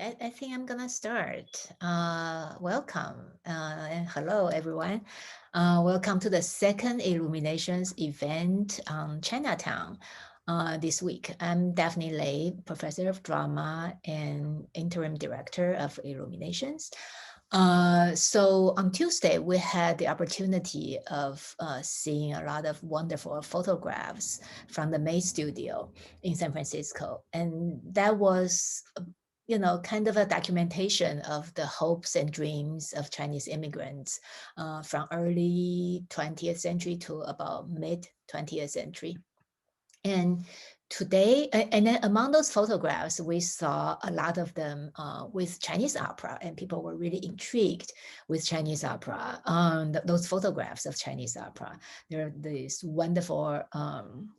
I think I'm gonna start. Welcome and hello everyone. Welcome to the second Illuminations event on Chinatown this week. I'm Daphne Lei, Professor of Drama and Interim Director of Illuminations. So on Tuesday, we had the opportunity of seeing a lot of wonderful photographs from the May Studio in San Francisco. And that was kind of a documentation of the hopes and dreams of Chinese immigrants from early 20th century to about mid 20th century. And today, and then among those photographs, we saw a lot of them with Chinese opera, and people were really intrigued with Chinese opera. Those photographs of Chinese opera, there are these wonderful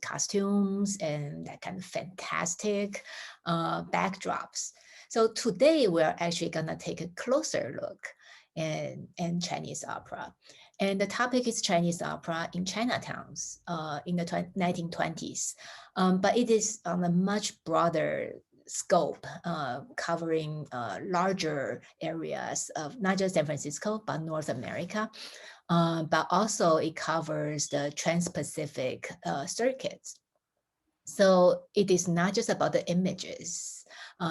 costumes and that kind of fantastic backdrops. So today we're actually gonna take a closer look in Chinese opera. And the topic is Chinese opera in Chinatowns in the 1920s. But it is on a much broader scope, covering larger areas of not just San Francisco, but North America. But also it covers the Trans-Pacific circuits. So it is not just about the images.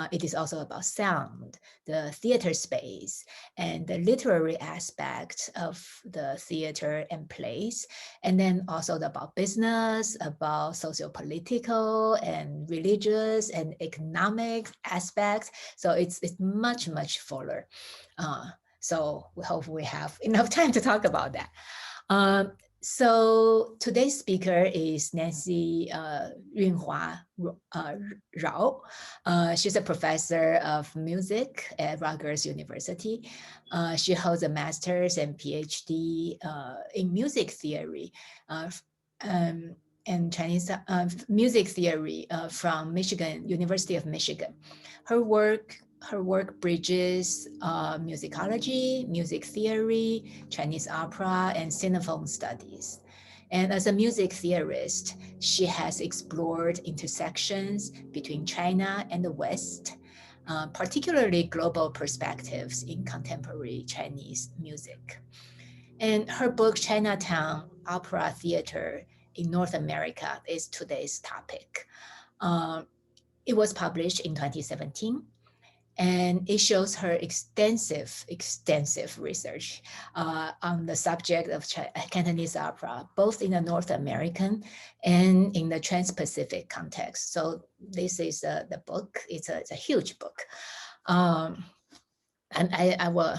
It is also about sound, the theater space, and the literary aspect of the theater and plays, and then also about business, about socio-political and religious and economic aspects. So it's much, much fuller. So we hope we have enough time to talk about that. So today's speaker is Nancy Yunhwa Rao. She's a professor of music at Rutgers University. She holds a master's and PhD in music theory and Chinese music theory from University of Michigan. Her work bridges musicology, music theory, Chinese opera, and cinephone studies. And as a music theorist, she has explored intersections between China and the West, particularly global perspectives in contemporary Chinese music. And her book, Chinatown Opera Theater in North America, is today's topic. It was published in 2017. And it shows her extensive research on the subject of Cantonese opera, both in the North American and in the Trans-Pacific context. So this is the book. It's a huge book. And I will,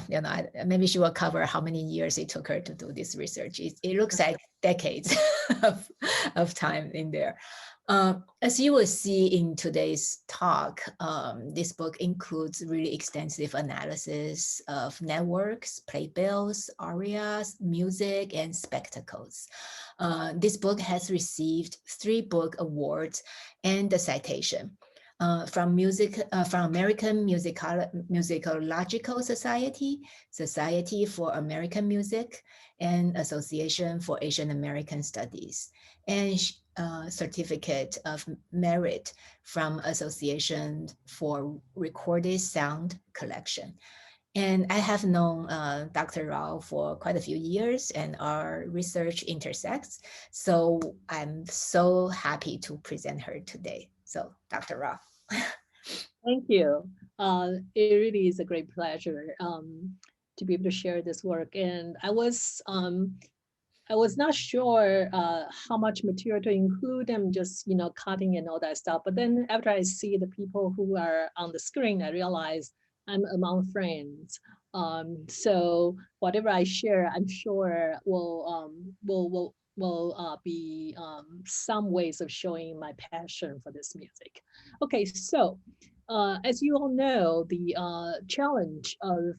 maybe she will cover how many years it took her to do this research. It looks like decades of time in there. As you will see in today's talk, this book includes really extensive analysis of networks, playbills, arias, music, and spectacles. This book has received 3 book awards and a citation. From American Musicological Society, Society for American Music, and Association for Asian American Studies, and Certificate of Merit from Association for Recorded Sound Collection. And I have known Dr. Rao for quite a few years, and our research intersects. So I'm so happy to present her today. So Dr. Rao. Thank you. It really is a great pleasure to be able to share this work. And I was not sure how much material to include. I'm just cutting and all that stuff. But then after I see the people who are on the screen, I realize I'm among friends. So whatever I share, I'm sure will be some ways of showing my passion for this music. Okay, so as you all know, the challenge of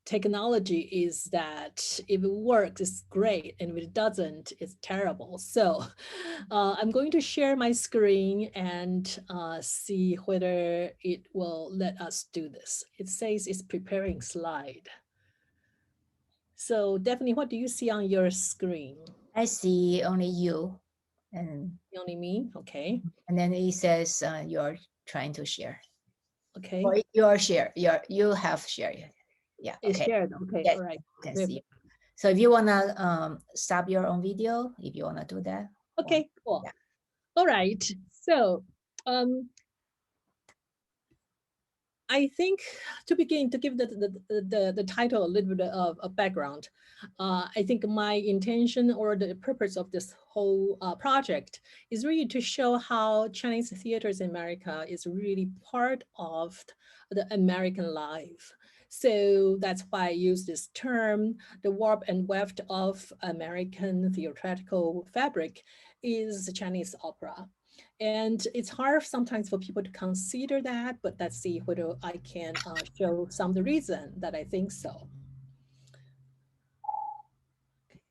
technology is that if it works, it's great, and if it doesn't, it's terrible. So I'm going to share my screen and see whether it will let us do this. It says it's preparing slide. So Daphne, what do you see on your screen? I see only you. And only me? Okay. And then it says your trying to share. Okay. Or your share, you have shared. Yeah. It's Okay. shared. Okay. Yes, All right. you can see. So if you wanna stop your own video, if you wanna do that. Okay. Cool. Yeah. All right. So, I think to begin, to give the title a little bit of a background, I think my intention or the purpose of this whole project is really to show how Chinese theaters in America is really part of the American life. So that's why I use this term, the warp and weft of American theatrical fabric is Chinese opera. And it's hard sometimes for people to consider that, but let's see whether I can show some of the reason that I think so.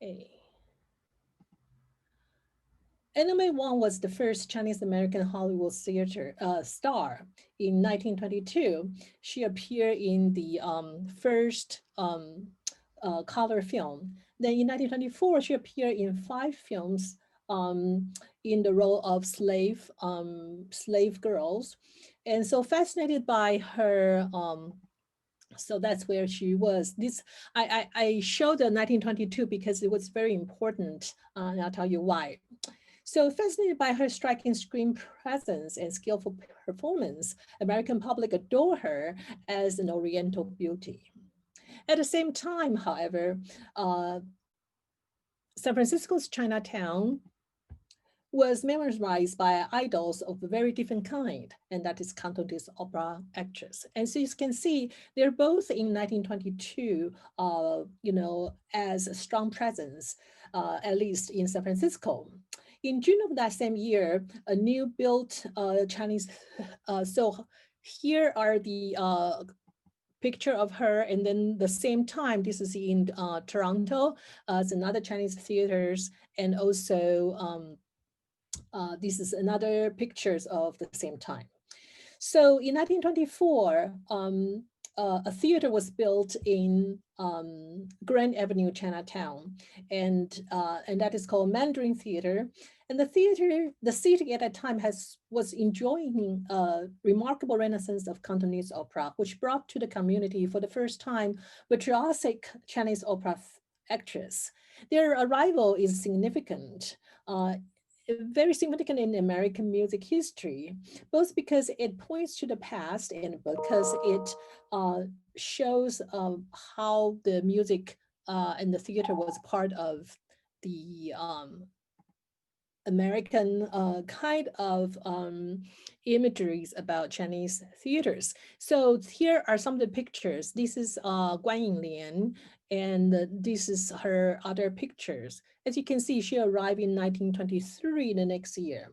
Okay. Anime Wong was the first Chinese American Hollywood theater star. In 1922, she appeared in the first color film. Then in 1924, she appeared in 5 films in the role of slave girls. And so fascinated by her, so that's where she was. I showed the 1922 because it was very important, and I'll tell you why. So fascinated by her striking screen presence and skillful performance, American public adore her as an Oriental beauty. At the same time, however, San Francisco's Chinatown was memorized by idols of a very different kind, and that is Cantonese opera actress. And so you can see they're both in 1922, as a strong presence, at least in San Francisco. In June of that same year, a new built Chinese, so here are the picture of her, and then the same time, this is in Toronto, it's another Chinese theaters, and also this is another pictures of the same time. So in 1924, a theater was built in Grand Avenue, Chinatown, and that is called Mandarin Theater. And the city at that time was enjoying a remarkable renaissance of Cantonese opera, which brought to the community for the first time virtuosic Chinese opera actress. Their arrival is significant. Very significant in American music history, both because it points to the past and because it shows how the music and the theater was part of the American kind of imageries about Chinese theaters. So here are some of the pictures. This is Guan Yinglian, and this is her other pictures. As you can see, she arrived in 1923, the next year.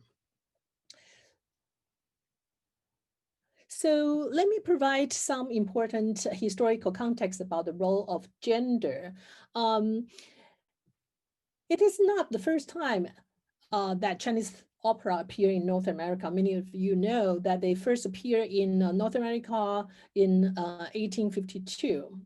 So let me provide some important historical context about the role of gender. It is not the first time that Chinese opera appear in North America. Many of you know that they first appear in North America in 1852.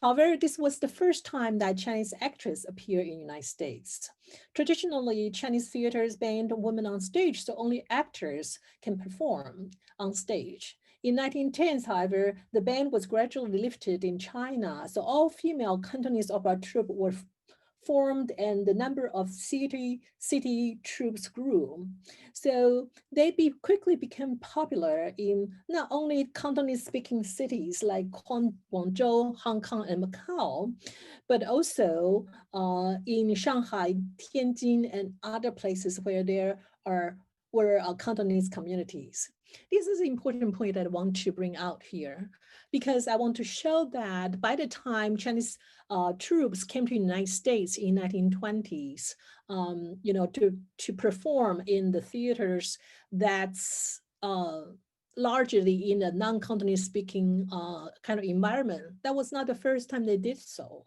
However, this was the first time that Chinese actors appear in the United States. Traditionally, Chinese theaters banned women on stage, so only actors can perform on stage. In 1910s, however, the ban was gradually lifted in China, so all female Cantonese opera troupe were formed and the number of city troops grew. So they quickly became popular in not only Cantonese speaking cities like Guangzhou, Hong Kong, and Macau, but also in Shanghai, Tianjin, and other places where there were Cantonese communities. This is an important point that I want to bring out here, because I want to show that by the time Chinese troops came to the United States in 1920s, to perform in the theaters that's largely in a non-Cantonese speaking kind of environment. That was not the first time they did so.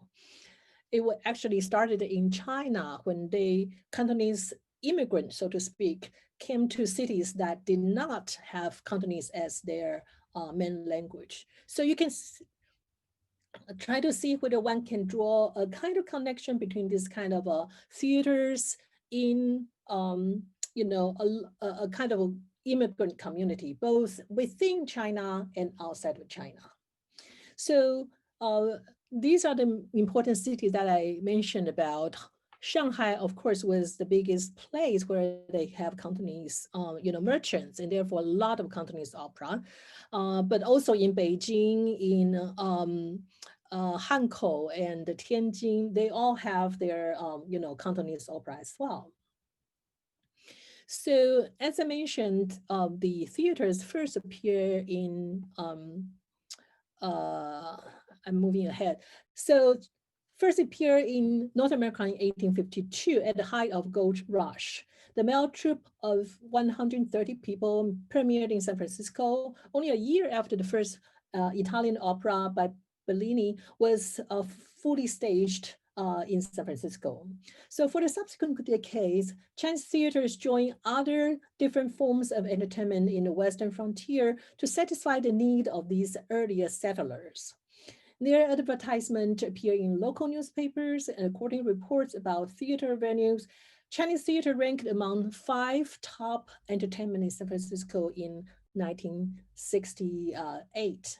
It actually started in China when Cantonese immigrants, so to speak, came to cities that did not have Cantonese as their main language. So you can try to see whether one can draw a kind of connection between this kind of theaters in, a kind of, immigrant community, both within China and outside of China. So these are the important cities that I mentioned about. Shanghai, of course, was the biggest place where they have Cantonese, merchants, and therefore a lot of Cantonese opera. But also in Beijing, in Hankou and Tianjin, they all have their, Cantonese opera as well. So as I mentioned, the theaters first appear in, I'm moving ahead. So first appeared in North America in 1852 at the height of gold rush. The male troupe of 130 people premiered in San Francisco only a year after the first Italian opera by Bellini was fully staged in San Francisco. So for the subsequent decades, Chinese theaters joined other different forms of entertainment in the Western frontier to satisfy the need of these earlier settlers. Their advertisement appear in local newspapers, and according to reports about theater venues, Chinese theater ranked among 5 top entertainment in San Francisco in 1968.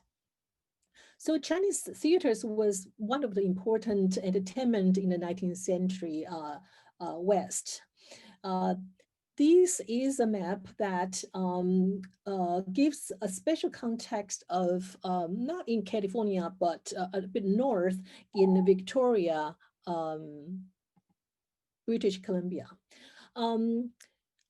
So Chinese theaters was one of the important entertainment in the 19th century West. This is a map that gives a special context of not in California, but a bit north in Victoria, British Columbia.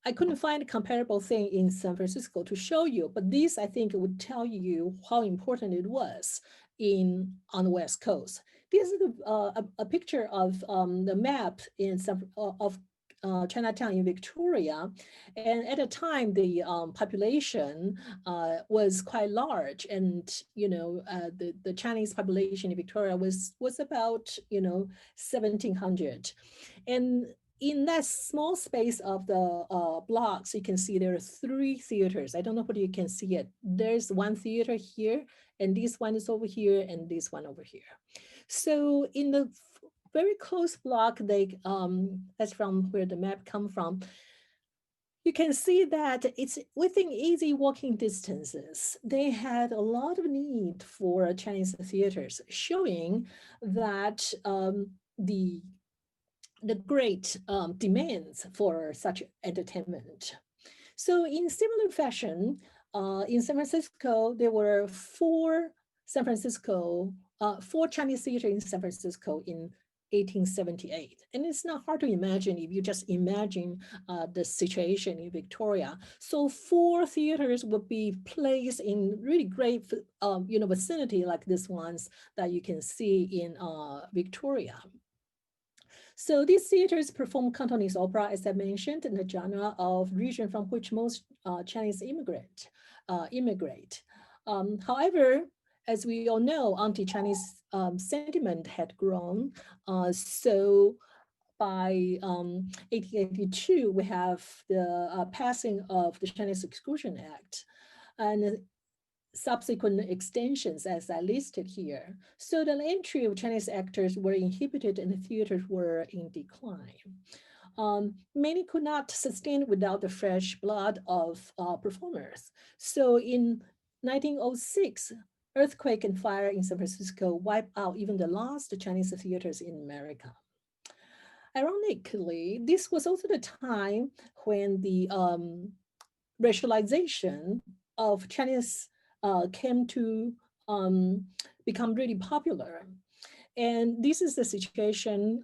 I couldn't find a comparable thing in San Francisco to show you, but this I think would tell you how important it was on the West Coast. This is a picture of the map of Chinatown in Victoria, and at the time the population was quite large, and the Chinese population in Victoria was about 1,700, and in that small space of the blocks, you can see there are 3 theaters. I don't know whether you can see it. There's one theater here, and this one is over here, and this one over here. So in the very close block, that's from where the map come from, you can see that it's within easy walking distances. They had a lot of need for Chinese theaters, showing that the great demands for such entertainment. So in similar fashion, in San Francisco, there were 4 Chinese theaters in San Francisco in 1878. And it's not hard to imagine if you just imagine the situation in Victoria. So 4 theaters would be placed in really great vicinity like this ones that you can see in Victoria. So these theaters perform Cantonese opera, as I mentioned, in the genre of region from which most Chinese immigrate. However, as we all know, anti-Chinese sentiment had grown. So by 1882, we have the passing of the Chinese Exclusion Act, and subsequent extensions as I listed here. So the entry of Chinese actors were inhibited and the theaters were in decline. Many could not sustain without the fresh blood of performers. So in 1906, earthquake and fire in San Francisco wiped out even the last Chinese theaters in America. Ironically, this was also the time when the racialization of Chinese came to become really popular. And this is the situation,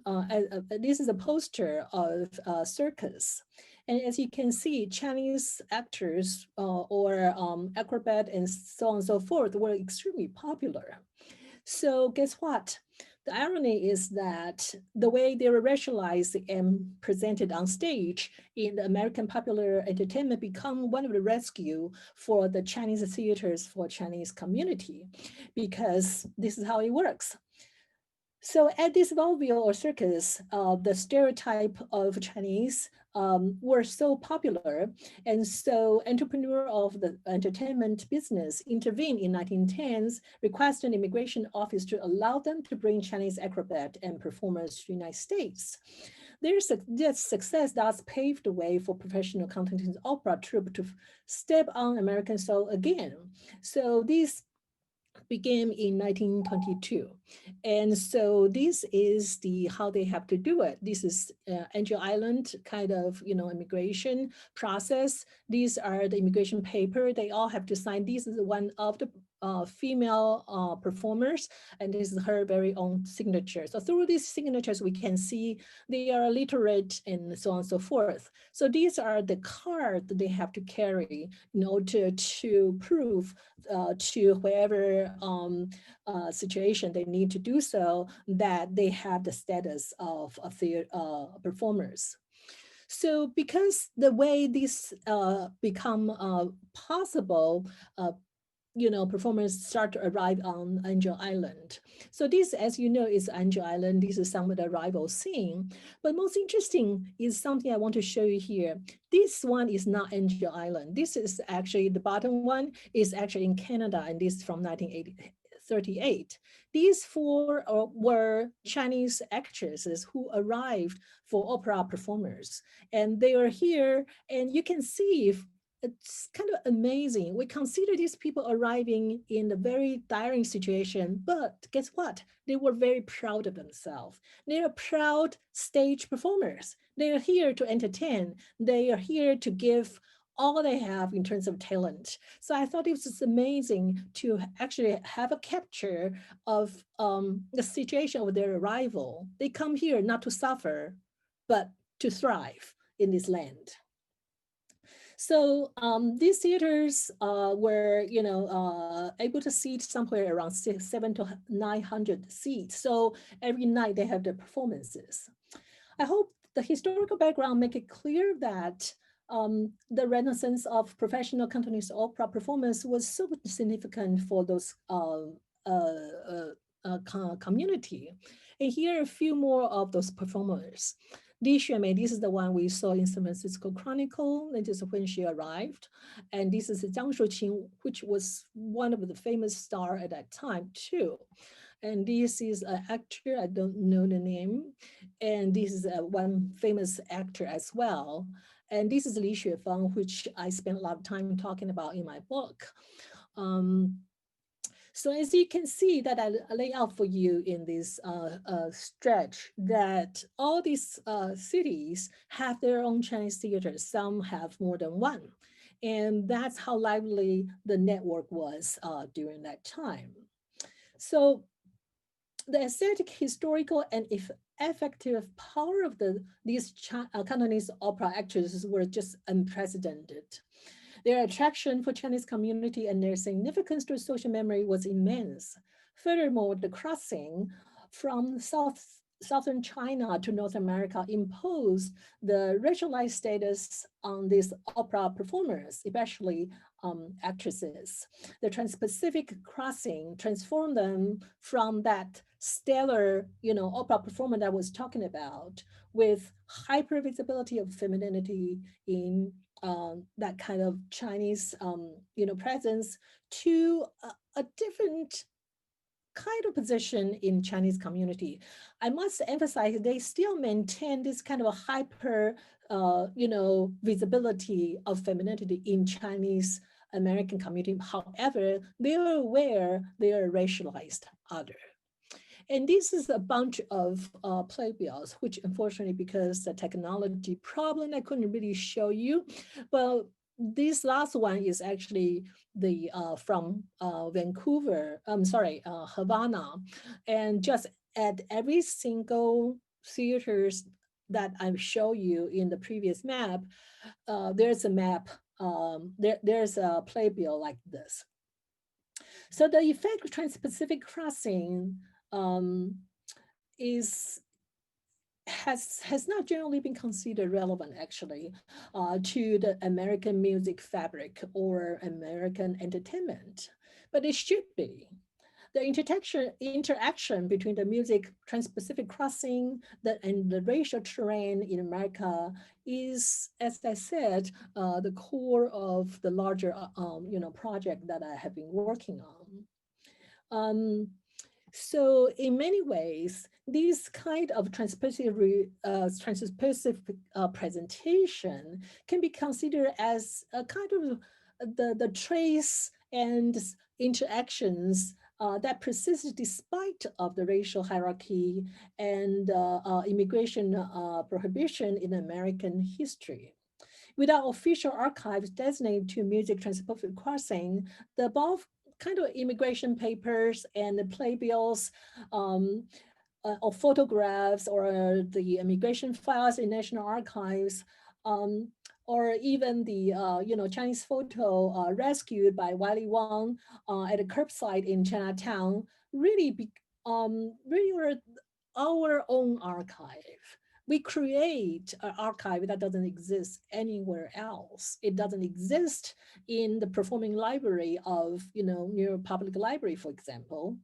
this is a poster of circus. And as you can see, Chinese actors or acrobat and so on and so forth were extremely popular. So guess what? The irony is that the way they were racialized and presented on stage in the American popular entertainment become one of the rescue for the Chinese theaters for Chinese community, because this is how it works. So at this vaudeville or circus, the stereotype of Chinese were so popular, and so entrepreneur of the entertainment business intervened in 1910s, requested an immigration office to allow them to bring Chinese acrobat and performers to the United States. their success thus paved the way for professional Cantonese opera troupe to step on American soil again. So these began in 1922. And so this is the how they have to do it. This is Angel Island kind of, immigration process. These are the immigration paper. They all have to sign. This is one of the female performers, and this is her very own signature. So through these signatures, we can see they are literate and so on and so forth. So these are the cards that they have to carry in order to prove to wherever situation they need to do so, that they have the status of performers. So because the way this become possible, performers start to arrive on Angel Island. So this, as you know, is Angel Island. This is some of the arrival scene. But most interesting is something I want to show you here. This one is not Angel Island. This is actually, the bottom one is actually in Canada, and this is from 1938. These four were Chinese actresses who arrived for opera performers. And they are here, and you can see it's kind of amazing. We consider these people arriving in a very tiring situation, but guess what? They were very proud of themselves. They are proud stage performers. They are here to entertain. They are here to give all they have in terms of talent. So I thought it was just amazing to actually have a capture of the situation of their arrival. They come here not to suffer, but to thrive in this land. So these theaters were, able to seat somewhere around 700 to 900 seats. So every night they have their performances. I hope the historical background make it clear that the renaissance of professional Cantonese opera performance was so significant for those community. And here are a few more of those performers. Li Xuemei, this is the one we saw in San Francisco Chronicle. That is when she arrived. And this is Zhang Shuqing, which was one of the famous star at that time too. And this is an actor, I don't know the name. And this is one famous actor as well. And this is Li Xuefeng, which I spent a lot of time talking about in my book. So as you can see that I lay out for you in this stretch, that all these cities have their own Chinese theaters. Some have more than one. And that's how lively the network was during that time. So the aesthetic, historical, and effective power of these Cantonese opera actresses were just unprecedented. Their attraction for Chinese community and their significance to social memory was immense. Furthermore, the crossing from southern China to North America imposed the racialized status on these opera performers, especially actresses. The Trans-Pacific crossing transformed them from that stellar, opera performer that I was talking about, with hyper visibility of femininity in that kind of Chinese, presence, to a different kind of position in Chinese community. I must emphasize they still maintain this kind of a hyper, visibility of femininity in Chinese American community. However, they are aware they are racialized other. And this is a bunch of playbills, which unfortunately, because the technology problem, I couldn't really show you. But this last one is actually the from Vancouver, Havana. And just at every single theaters that I show you in the previous map, there's a map, there's a playbill like this. So the effect of Trans-Pacific crossing has not generally been considered relevant actually to the American music fabric or American entertainment, but it should be. The interaction between the music Trans-Pacific crossing and the racial terrain in America is, as I said, the core of the larger project that I have been working on. So in many ways, these kind of transpersive presentation can be considered as a kind of the trace and interactions that persist despite of the racial hierarchy and immigration prohibition in American history. Without official archives designated to music transpacific crossing, the above kind of immigration papers and the playbills um, or photographs or the immigration files in National Archives, um, or even the Chinese photo rescued by Wiley Wang at a curbside in Chinatown, really were our own archive. We create an archive that doesn't exist anywhere else. It doesn't exist in the performing library of, New York Public Library, for example.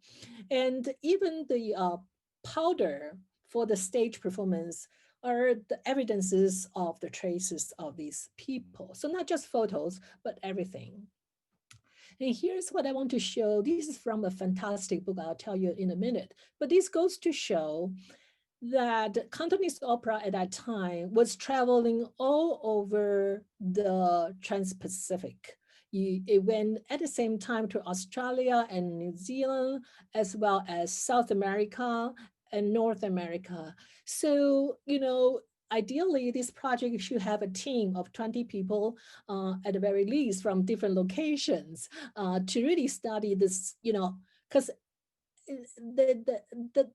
And even the powder for the stage performance are the evidences of the traces of these people. So not just photos, but everything. And here's what I want to show. This is from a fantastic book I'll tell you in a minute. But this goes to show that Cantonese opera at that time was traveling all over the Trans-Pacific. It went at the same time to Australia and New Zealand, as well as South America and North America. So, ideally, this project should have a team of 20 people at the very least from different locations to really study this, because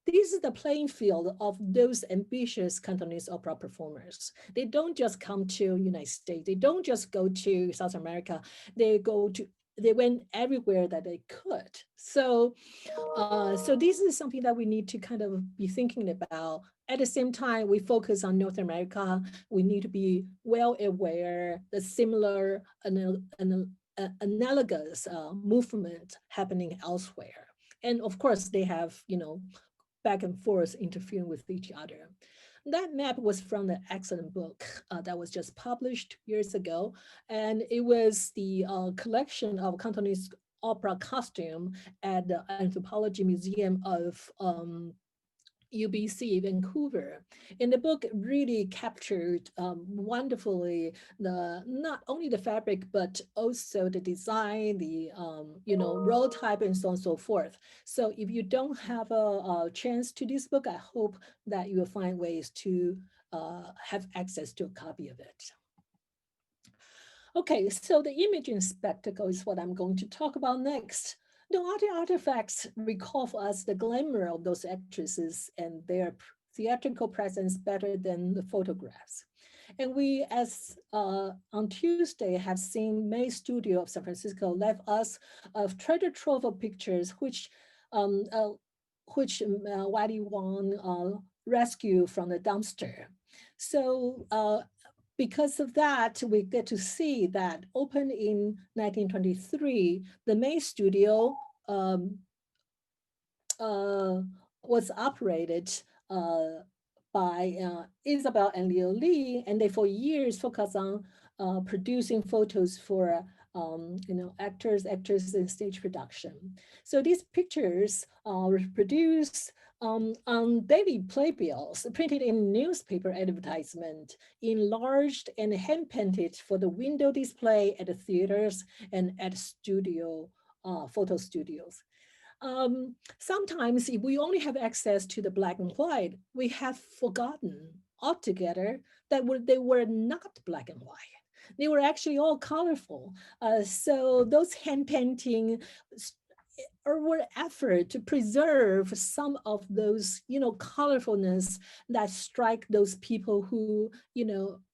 this is the playing field of those ambitious Cantonese opera performers. They don't just come to United States. They don't just go to South America. They went everywhere that they could. So this is something that we need to kind of be thinking about. At the same time, we focus on North America. We need to be well aware the similar analogous movement happening elsewhere. And of course, they have, back and forth interfering with each other. That map was from the excellent book that was just published years ago. And it was the collection of Cantonese opera costume at the Anthropology Museum of UBC Vancouver. And the book really captured wonderfully not only the fabric, but also the design, the roll type and so on and so forth. So if you don't have a chance to this book, I hope that you will find ways to have access to a copy of it. Okay, so the imaging spectacle is what I'm going to talk about next. The artifacts recall for us the glamour of those actresses and their theatrical presence better than the photographs. And we, as on Tuesday, have seen May Studio of San Francisco left us a treasure trove of pictures, which Wadi Wang rescued from the dumpster. So because of that, we get to see that opened in 1923, the May Studio was operated by Isabel and Leo Lee, and they for years focused on producing photos for actors in stage production. So these pictures were produced on daily playbills printed in newspaper advertisement, enlarged and hand painted for the window display at the theaters and at studio photo studios. Sometimes if we only have access to the black and white, we have forgotten altogether that they were not black and white. They were actually all colorful. So those hand painting were effort to preserve some of those, colorfulness that strike those people who,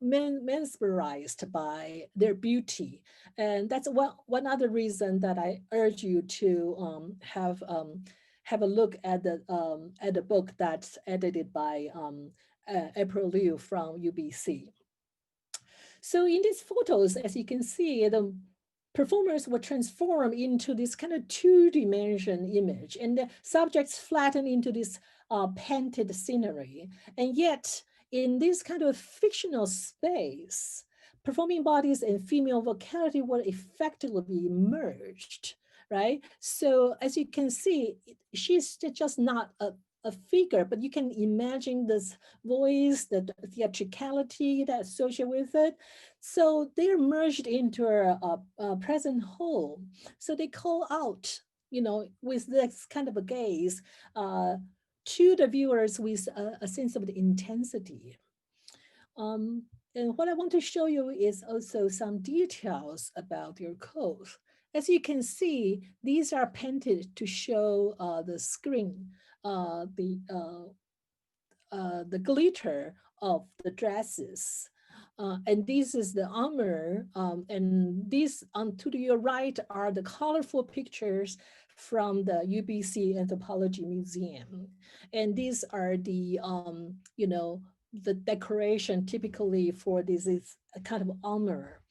mesmerized by their beauty. And that's one other reason that I urge you to have a look at the book that's edited by April Liu from UBC. So in these photos, as you can see, the performers were transformed into this kind of two-dimension image, and the subjects flattened into this painted scenery. And yet, in this kind of fictional space, performing bodies and female vocality were effectively merged. right? So as you can see, she's just not a figure, but you can imagine this voice, the theatricality that's associated with it. So they're merged into a present whole. So they call out, with this kind of a gaze to the viewers with a sense of the intensity. And what I want to show you is also some details about your clothes. As you can see, these are painted to show the screen, uh, the uh, the glitter of the dresses. And this is the armor. And these to your right are the colorful pictures from the UBC Anthropology Museum. And these are the decoration typically for this is a kind of armor.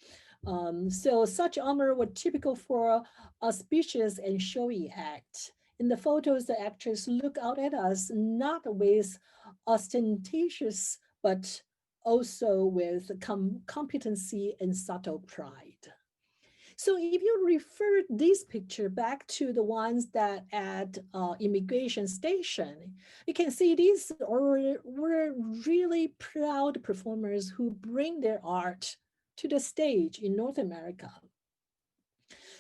So such armor were typical for auspicious and showy act. In the photos, the actors look out at us not with ostentatious, but also with competency and subtle pride. So if you refer this picture back to the ones that at immigration station, you can see these were really proud performers who bring their art to the stage in North America.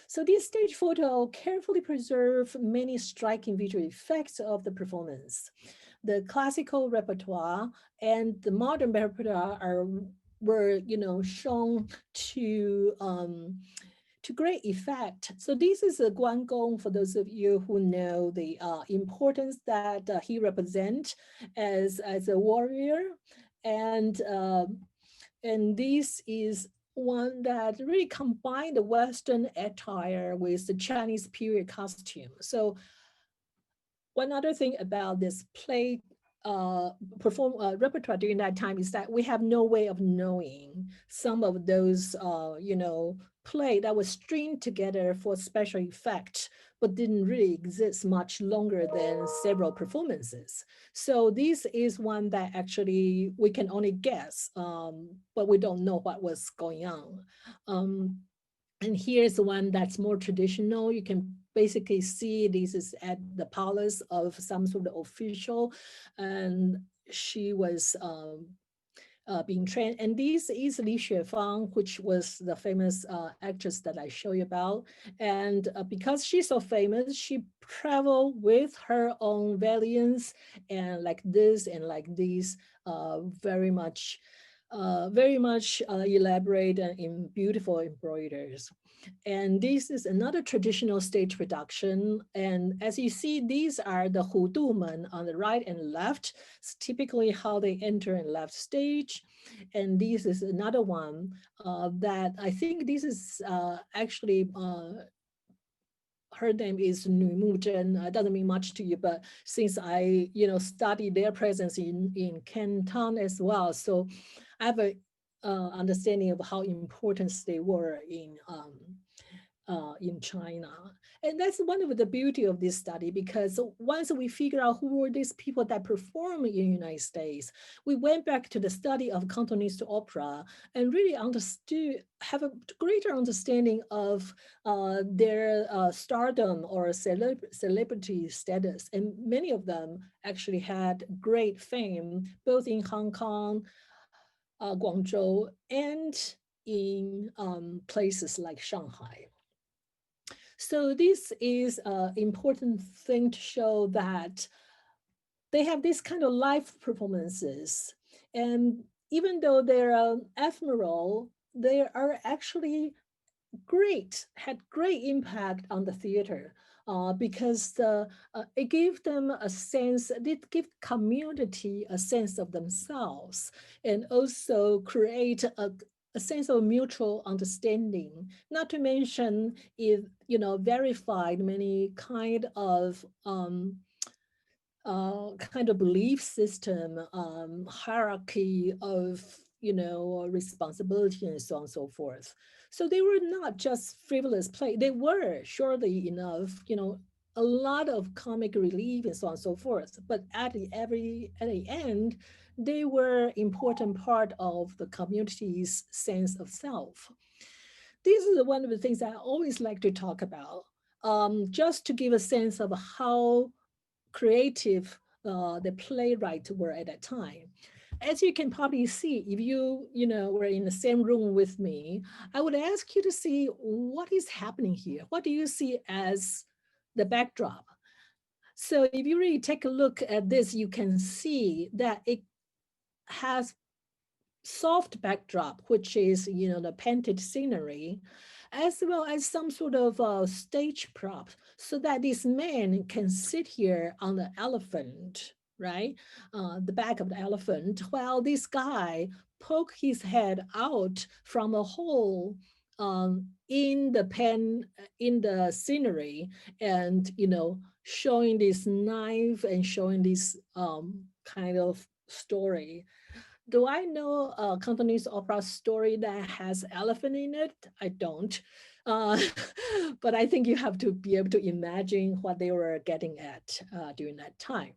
So this stage photo carefully preserve many striking visual effects of the performance. The classical repertoire and the modern repertoire were shown to great effect. So this is a Guangong for those of you who know the importance that he represents as a warrior. And this is one that really combined the Western attire with the Chinese period costume. So one other thing about this play repertoire during that time is that we have no way of knowing some of those play that was stringed together for special effect, but didn't really exist much longer than several performances. So this is one that actually we can only guess, but we don't know what was going on. And here's one that's more traditional. You can basically see this is at the palace of some sort of official, and she was being trained. And this is Li Xuefang, which was the famous actress that I show you about. And because she's so famous, she traveled with her own valiants and like this and like these, very much elaborate and in beautiful embroiders. And this is another traditional stage production. And as you see, these are the hudumen on the right and left. It's typically how they enter and left stage. And this is another one that I think this is actually her name is Nu Muzhen. Doesn't mean much to you, but since I, studied their presence in Canton as well, so I have a understanding of how important they were in China. And that's one of the beauty of this study, because once we figure out who were these people that perform in the United States, we went back to the study of Cantonese opera and really have a greater understanding of their stardom or celebrity status. And many of them actually had great fame, both in Hong Kong, Guangzhou, and in places like Shanghai. So this is an important thing to show that they have this kind of live performances. And even though they're ephemeral, they are actually had great impact on the theater. Because it gave them a sense, it gave community a sense of themselves, and also create a sense of mutual understanding. Not to mention, it verified many kind of belief system, hierarchy of responsibility, and so on and so forth. So they were not just frivolous play. They were surely enough, a lot of comic relief and so on and so forth. But at the end, they were important part of the community's sense of self. This is one of the things I always like to talk about. just to give a sense of how creative the playwrights were at that time. As you can probably see, if you were in the same room with me, I would ask you to see what is happening here. What do you see as the backdrop? So if you really take a look at this, you can see that it has soft backdrop, which is, the painted scenery, as well as some sort of stage prop, so that this man can sit here on the elephant, right? The back of the elephant, while this guy poke his head out from a hole in the scenery, and showing this knife and showing this kind of story. Do I know a Cantonese opera story that has elephant in it? I don't. Uh, but I think you have to be able to imagine what they were getting at during that time.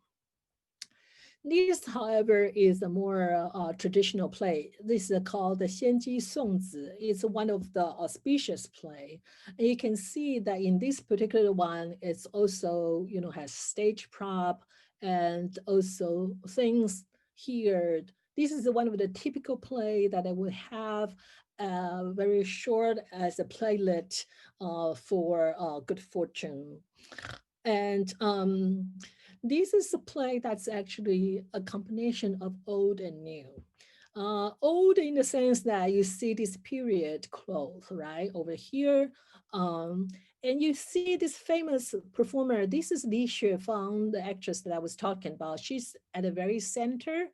This, however, is a more traditional play. This is called the Xianji Songzi. It's one of the auspicious play. And you can see that in this particular one, it's also, has stage prop and also things here. This is one of the typical play that I would have very short as a playlet for good fortune. And this is a play that's actually a combination of old and new. Old in the sense that you see this period cloth, right, over here. And you see this famous performer. This is Li Xuefang, the actress that I was talking about. She's at the very center.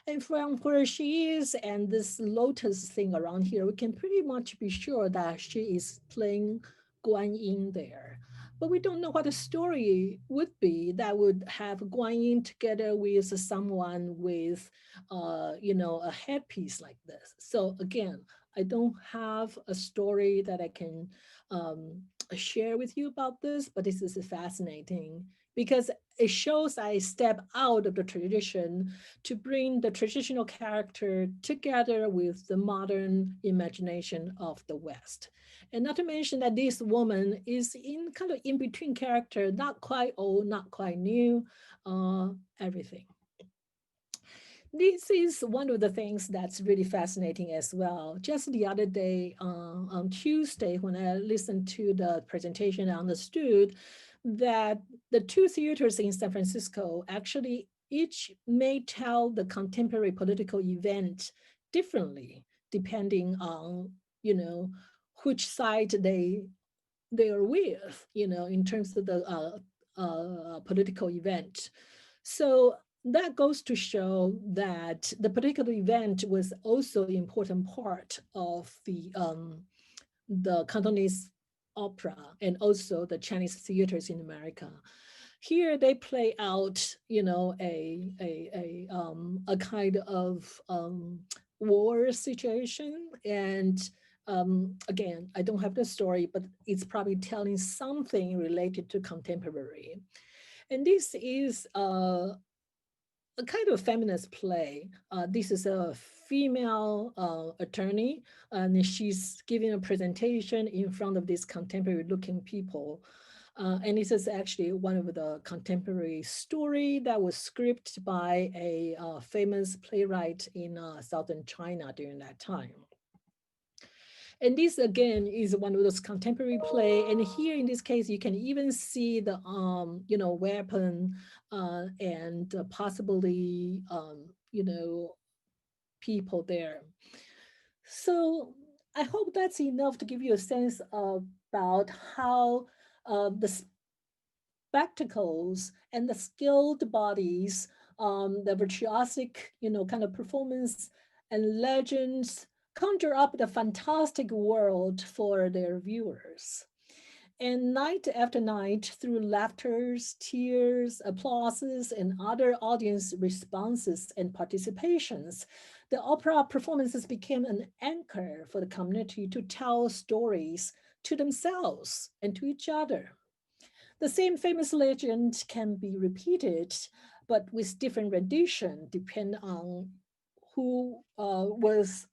And from where she is and this lotus thing around here, we can pretty much be sure that she is playing Guan Yin there. But we don't know what the story would be that would have Guan Yin together with someone with, a headpiece like this. So again, I don't have a story that I can share with you about this, but this is fascinating because it shows I step out of the tradition to bring the traditional character together with the modern imagination of the West. And not to mention that this woman is in kind of in between character, not quite old, not quite new, everything. This is one of the things that's really fascinating as well. Just the other day, on Tuesday, when I listened to the presentation, I understood that the two theaters in San Francisco actually each may tell the contemporary political event differently, depending on, which side they are with, in terms of the political event. So that goes to show that the particular event was also an important part of the Cantonese opera and also the Chinese theaters in America. Here they play out, a kind of war situation. And again, I don't have the story, but it's probably telling something related to contemporary. And this is a kind of feminist play. This is a female attorney, and she's giving a presentation in front of these contemporary looking people. And this is actually one of the contemporary story that was scripted by a famous playwright in southern China during that time. And this again is one of those contemporary play. And here in this case, you can even see the weapon and possibly people there. So I hope that's enough to give you a sense about how the spectacles and the skilled bodies, the virtuosic, kind of performance and legends conjure up the fantastic world for their viewers. And night after night, through laughters, tears, applauses, and other audience responses and participations, the opera performances became an anchor for the community to tell stories to themselves and to each other. The same famous legend can be repeated, but with different rendition, depending on who was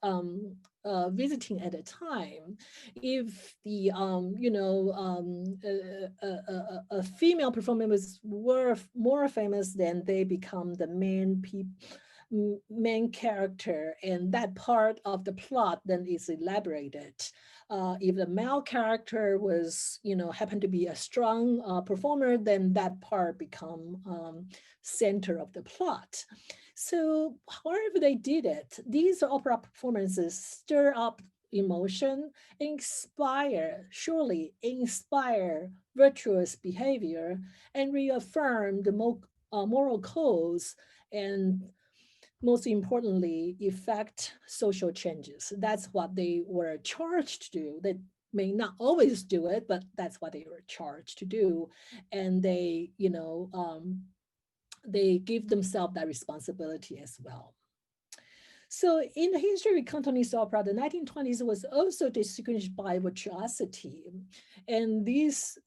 visiting at the time, if the a female performers were more famous, then they become the main character, and that part of the plot then is elaborated. If the male character was, happened to be a strong performer, then that part become center of the plot. So however they did it, these opera performances stir up emotion, surely inspire virtuous behavior, and reaffirm the moral codes, and most importantly, effect social changes. That's what they were charged to do. They may not always do it, but that's what they were charged to do. And they give themselves that responsibility as well. So in the history of Cantonese opera, the 1920s was also distinguished by virtuosity. And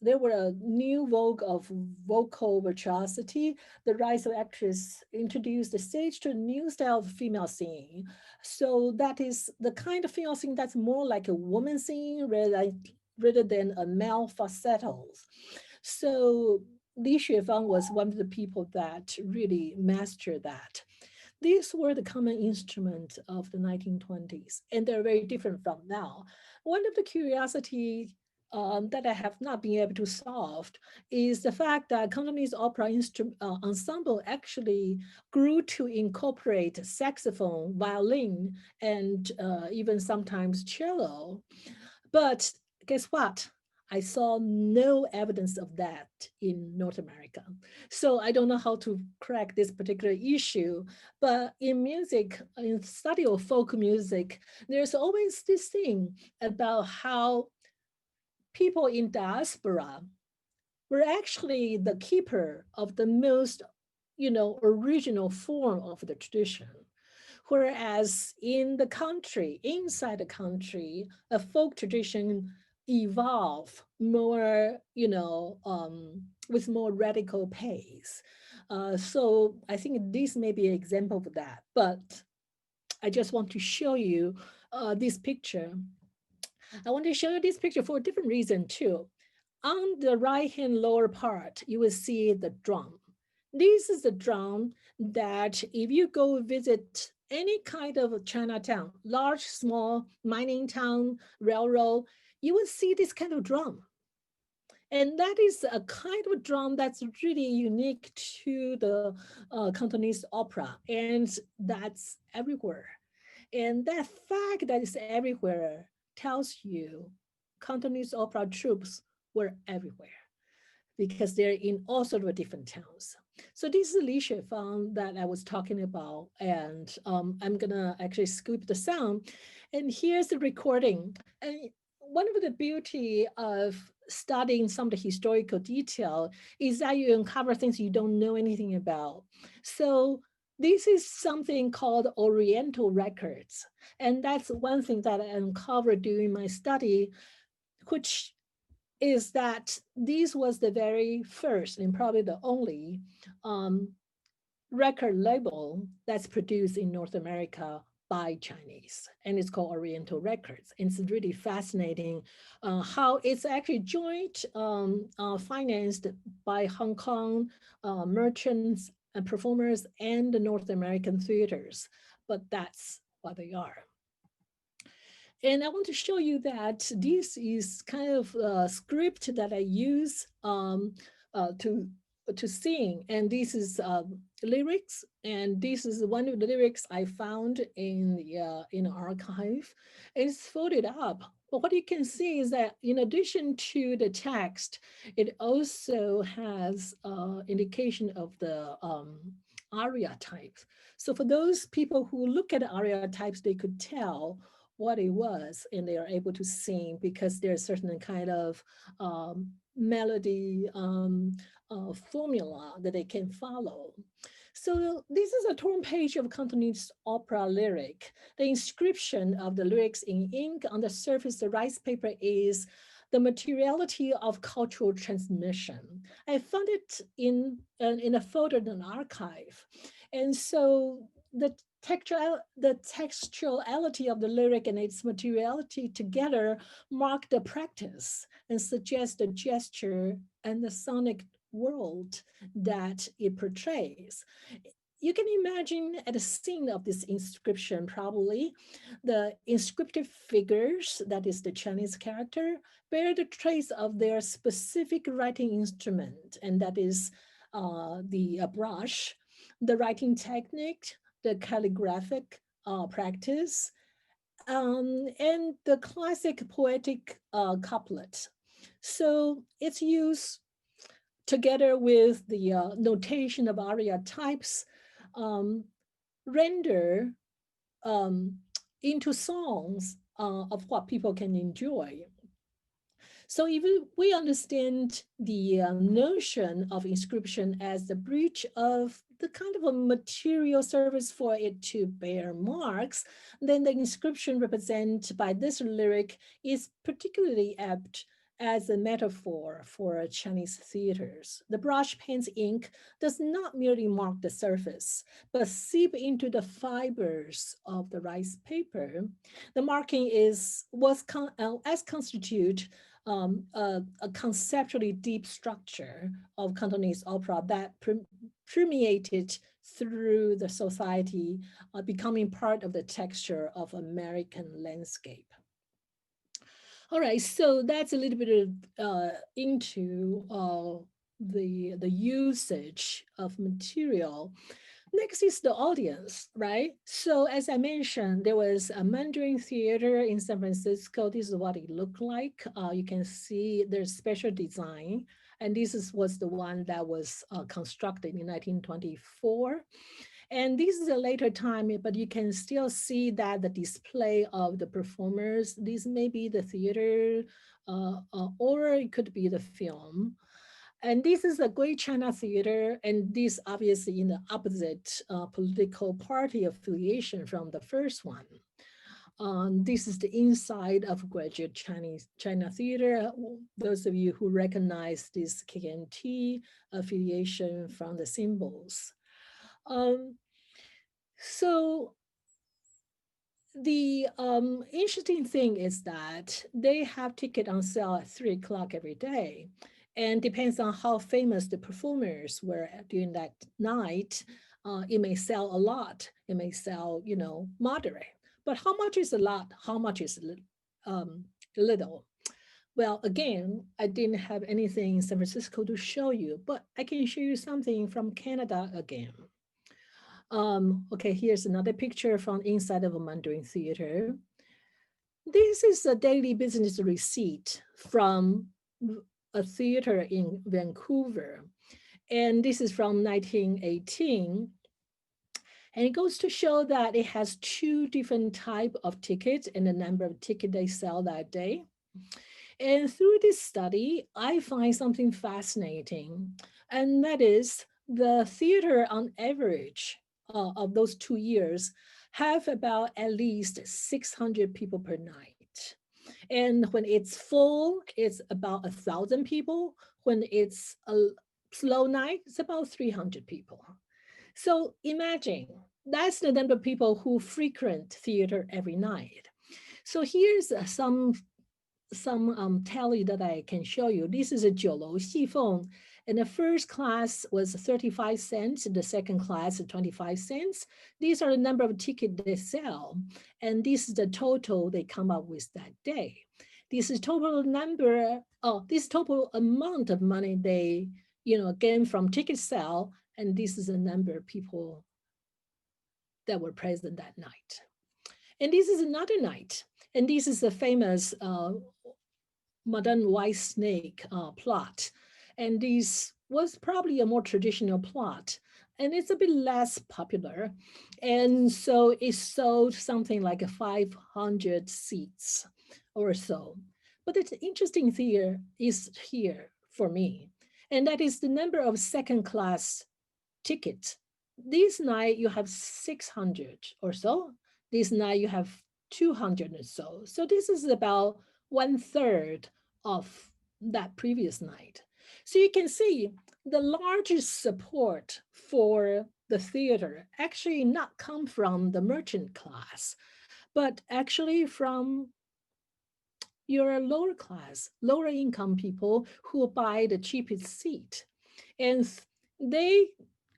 there were a new vogue of vocal virtuosity. The rise of actors introduced the stage to a new style of female singing. So that is the kind of female singing that's more like a woman singing rather than a male falsetto. So Li Xuefang was one of the people that really mastered that. These were the common instruments of the 1920s, and they're very different from now. One of the curiosity that I have not been able to solve is the fact that Cantonese opera ensemble actually grew to incorporate saxophone, violin, and even sometimes cello. But guess what? I saw no evidence of that in North America. So I don't know how to crack this particular issue, but in music, in study of folk music, there's always this thing about how people in diaspora were actually the keeper of the most, original form of the tradition. Whereas in the country, inside the country, a folk tradition evolve more, with more radical pace. So I think this may be an example of that. But I just want to show you this picture. I want to show you this picture for a different reason too. On the right-hand lower part, you will see the drum. This is the drum that if you go visit any kind of Chinatown, large, small, mining town, railroad, you will see this kind of drum. And that is a kind of drum that's really unique to the Cantonese opera, and that's everywhere. And that fact that it's everywhere tells you Cantonese opera troops were everywhere because they're in all sorts of different towns. So this is Li Xuefang that I was talking about, and I'm gonna actually scoop the sound. And here's the recording. And one of the beauty of studying some of the historical detail is that you uncover things you don't know anything about. So this is something called Oriental records. And that's one thing that I uncovered during my study, which is that this was the very first and probably the only record label that's produced in North America by Chinese, and it's called Oriental Records. And it's really fascinating how it's actually joint financed by Hong Kong merchants and performers and the North American theaters, but that's what they are. And I want to show you that this is kind of a script that I use to sing. And this is lyrics. And this is one of the lyrics I found in the archive. It's folded up. But what you can see is that in addition to the text, it also has indication of the aria type. So for those people who look at the aria types, they could tell what it was, and they are able to sing because there's certain kind of melody formula that they can follow. So this is a torn page of Cantonese opera lyric. The inscription of the lyrics in ink on the surface of the rice paper is the materiality of cultural transmission. I found it in a folder in an archive. And so the textuality of the lyric and its materiality together mark the practice and suggest the gesture and the sonic world that it portrays. You can imagine at the scene of this inscription, probably the inscriptive figures, that is the Chinese character, bear the trace of their specific writing instrument, and that is the brush, the writing technique, the calligraphic practice, and the classic poetic couplet. So it's used together with the notation of aria types, um, render um, into songs of what people can enjoy. So if we understand the notion of inscription as the breach of the kind of a material service for it to bear marks, then the inscription represented by this lyric is particularly apt as a metaphor for Chinese theaters. The brush pen's ink does not merely mark the surface, but seep into the fibers of the rice paper. The marking as constitute a conceptually deep structure of Cantonese opera that permeated through the society, becoming part of the texture of American landscape. All right, so that's a little bit into the usage of material. Next is the audience, right? So as I mentioned, there was a Mandarin Theater in San Francisco. This is what it looked like. You can see there's special design. And was the one that was constructed in 1924. And this is a later time, but you can still see that the display of the performers, this may be the theater, or it could be the film. And this is the Great China Theater, and this obviously in the opposite political party affiliation from the first one. This is the inside of Graduate China Theater. Those of you who recognize this KNT affiliation from the symbols. So the interesting thing is that they have ticket on sale at 3 o'clock every day. And depends on how famous the performers were during that night. It may sell a lot. It may sell, moderate. But how much is a lot? How much is little? Well, again, I didn't have anything in San Francisco to show you, but I can show you something from Canada again. Okay, here's another picture from inside of a Mandarin Theater. This is a daily business receipt from a theater in Vancouver. And this is from 1918. And it goes to show that it has 2 different types of tickets and the number of tickets they sell that day. And through this study, I find something fascinating. And that is the theater on average of those 2 years have about at least 600 people per night. And when it's full, it's about 1,000 people. When it's a slow night, it's about 300 people. So imagine, that's the number of people who frequent theater every night. So here's some tally that I can show you. This is a 九楼戏凤, and the first class was 35 cents, the second class 25 cents. These are the number of tickets they sell, and this is the total they come up with that day. This is total this total amount of money they, gain from ticket sale, and this is the number of people that were present that night. And this is another night, and this is the famous Madame White Snake plot. And this was probably a more traditional plot, and it's a bit less popular. And so it sold something like 500 seats or so. But the interesting thing is here for me, and that is the number of second class tickets. This night you have 600 or so. This night you have 200 or so. So this is about 1/3 of that previous night. So you can see the largest support for the theater actually not come from the merchant class, but actually from your lower class, lower income people who buy the cheapest seat. And they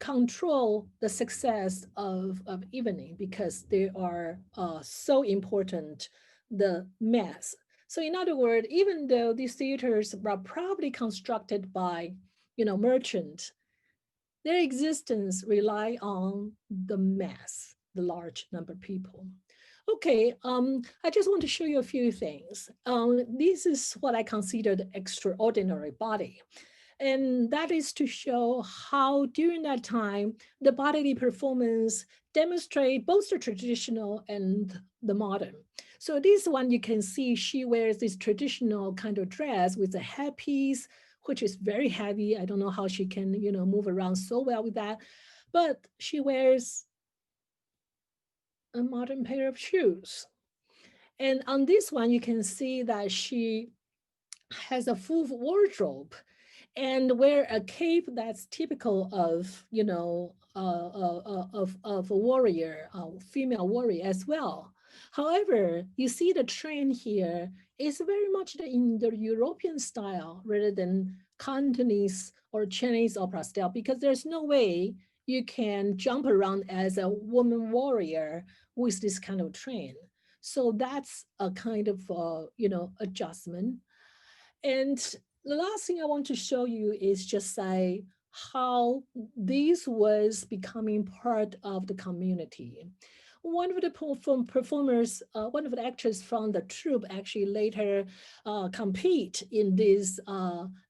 control the success of evening because they are so important, the mass. So in other words, even though these theaters are probably constructed by, merchant, their existence rely on the mass, the large number of people. Okay, I just want to show you a few things. This is what I consider the extraordinary body. And that is to show how during that time, the bodily performance demonstrate both the traditional and the modern. So this one, you can see she wears this traditional kind of dress with a headpiece, which is very heavy. I don't know how she can, move around so well with that. But she wears a modern pair of shoes. And on this one, you can see that she has a full wardrobe and wear a cape that's typical of, of a warrior, a female warrior as well. However, you see the trend here is very much in the European style rather than Cantonese or Chinese opera style, because there's no way you can jump around as a woman warrior with this kind of trend. So that's a kind of, adjustment. And the last thing I want to show you is just say how this was becoming part of the community. One of the performers, one of the actors from the troupe actually later compete in this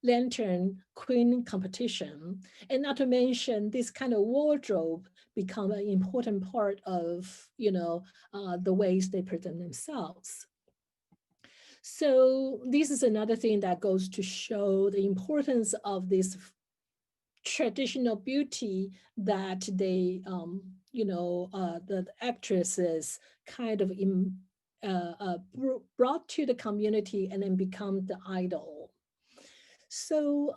lantern queen competition. And not to mention this kind of wardrobe become an important part of, the ways they present themselves. So this is another thing that goes to show the importance of this traditional beauty that they, the actresses kind of brought to the community and then become the idol. So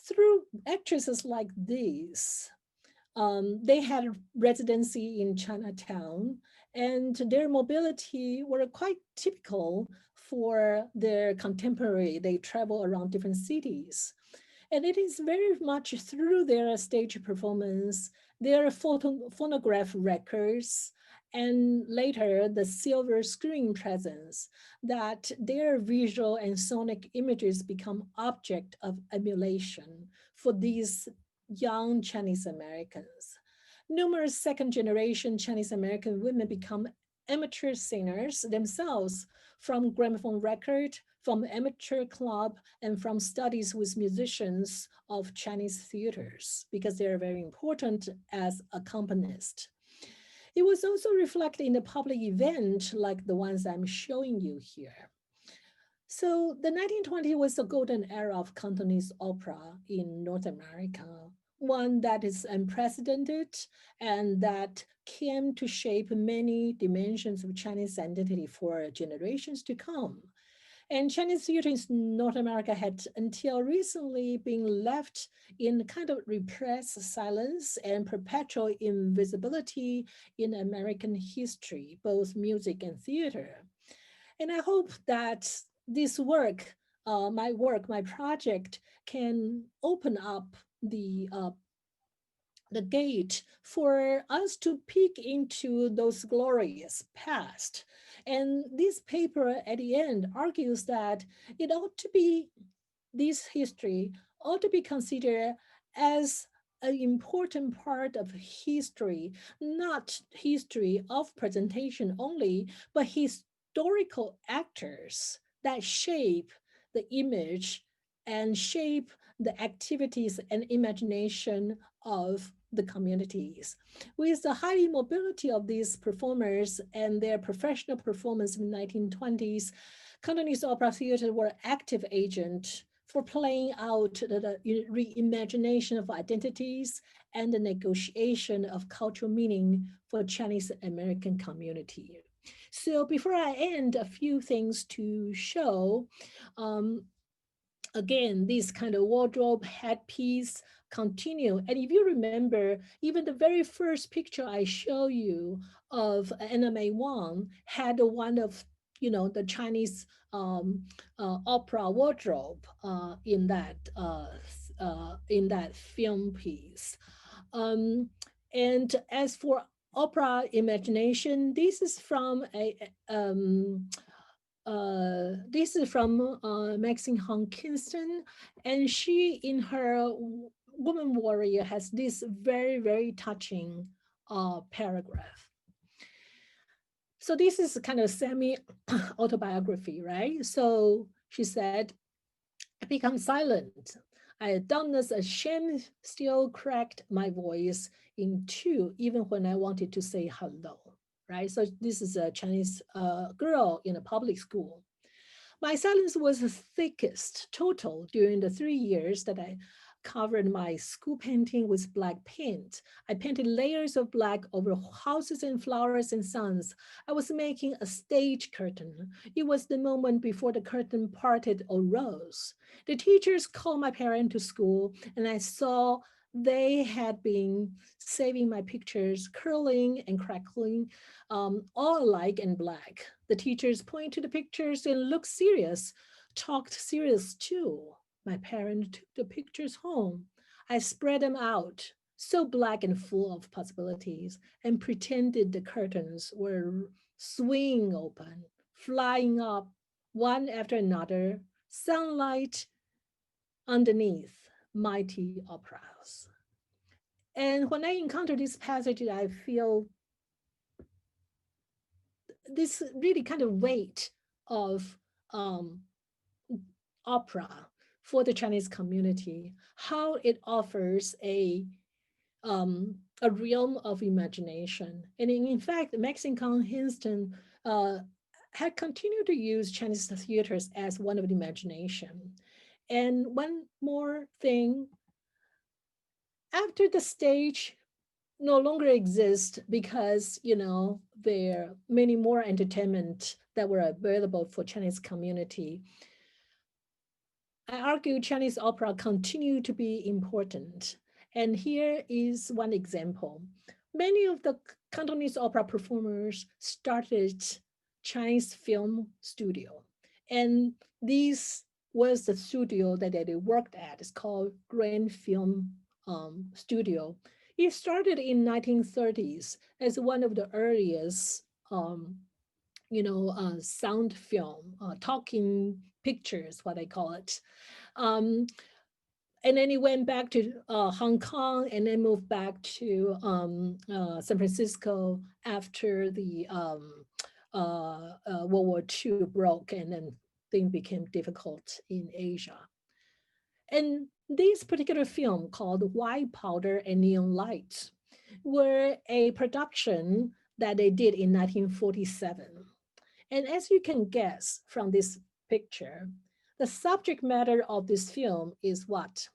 through actresses like these, they had residency in Chinatown, and their mobility were quite typical for their contemporary. They travel around different cities. And it is very much through their stage performance, their phonograph records, and later the silver screen presence, that their visual and sonic images become object of emulation for these young Chinese Americans. Numerous second generation Chinese American women become amateur singers themselves from gramophone record, from amateur club, and from studies with musicians of Chinese theaters, because they are very important as accompanists. It was also reflected in the public event like the ones I'm showing you here. So the 1920s was the golden era of Cantonese opera in North America, one that is unprecedented and that came to shape many dimensions of Chinese identity for generations to come. And Chinese theater in North America had until recently been left in kind of repressed silence and perpetual invisibility in American history, both music and theater. And I hope that this work, my project, can open up the gate for us to peek into those glorious past. And this paper at the end argues that it ought to be, this history ought to be considered as an important part of history, not history of presentation only, but historical actors that shape the image and shape the activities and imagination of the communities. With the high mobility of these performers and their professional performance in the 1920s, Cantonese Opera Theater were active agent for playing out the reimagination of identities and the negotiation of cultural meaning for Chinese American community. So before I end, a few things to show. again, this kind of wardrobe headpiece continue. And if you remember, even the very first picture I show you of Anime Wang had one of, the Chinese opera wardrobe in that film piece. Um, and as for opera imagination, this is from Maxine Hong Kingston, and she, in her Woman Warrior, has this very, very touching paragraph. So this is kind of semi-autobiography, right? So she said, I become silent. I dumbness a shame still cracked my voice in two, even when I wanted to say hello, right? So this is a Chinese girl in a public school. My silence was the thickest total during the 3 years that I covered my school painting with black paint. I painted layers of black over houses and flowers and suns. I was making a stage curtain. It was the moment before the curtain parted or rose. The teachers called my parents to school, and I saw they had been saving my pictures, curling and crackling, all alike and black. The teachers point to the pictures and looked serious, talked serious too. My parents took the pictures home. I spread them out, so black and full of possibilities, and pretended the curtains were swinging open, flying up one after another, sunlight underneath mighty operas. And when I encounter this passage, I feel this really kind of weight of um, opera for the Chinese community, how it offers a realm of imagination. And in fact, Maxine Kong Hinston had continued to use Chinese theaters as one of the imagination. And one more thing, after the stage no longer exists because, there are many more entertainment that were available for Chinese community, I argue Chinese opera continue to be important. And here is one example. Many of the Cantonese opera performers started Chinese film studio. And this was the studio that they worked at. It's called Grand Film Studio. It started in 1930s as one of the earliest sound film, talking pictures, what I call it. Um, and then he went back to Hong Kong and then moved back to San Francisco after the World War II broke, and then things became difficult in Asia. And this particular film called White Powder and Neon Lights were a production that they did in 1947. And as you can guess from this picture, the subject matter of this film is what?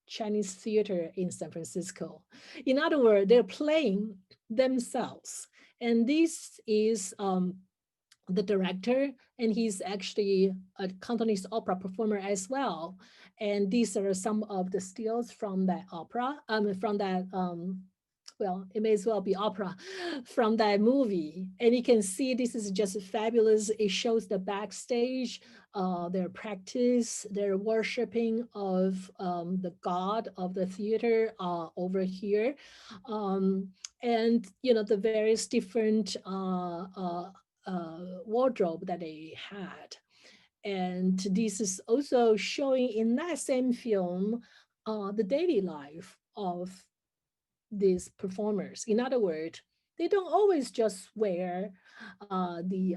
Chinese theater in San Francisco. In other words, they're playing themselves. And this is the director, and he's actually a Cantonese opera performer as well. And these are some of the stills from that opera, from that well, it may as well be opera from that movie. And you can see this is just fabulous. It shows the backstage, their practice, their worshiping of the god of the theater over here. And, the various different wardrobe that they had. And this is also showing in that same film the daily life of these performers. In other words, they don't always just wear the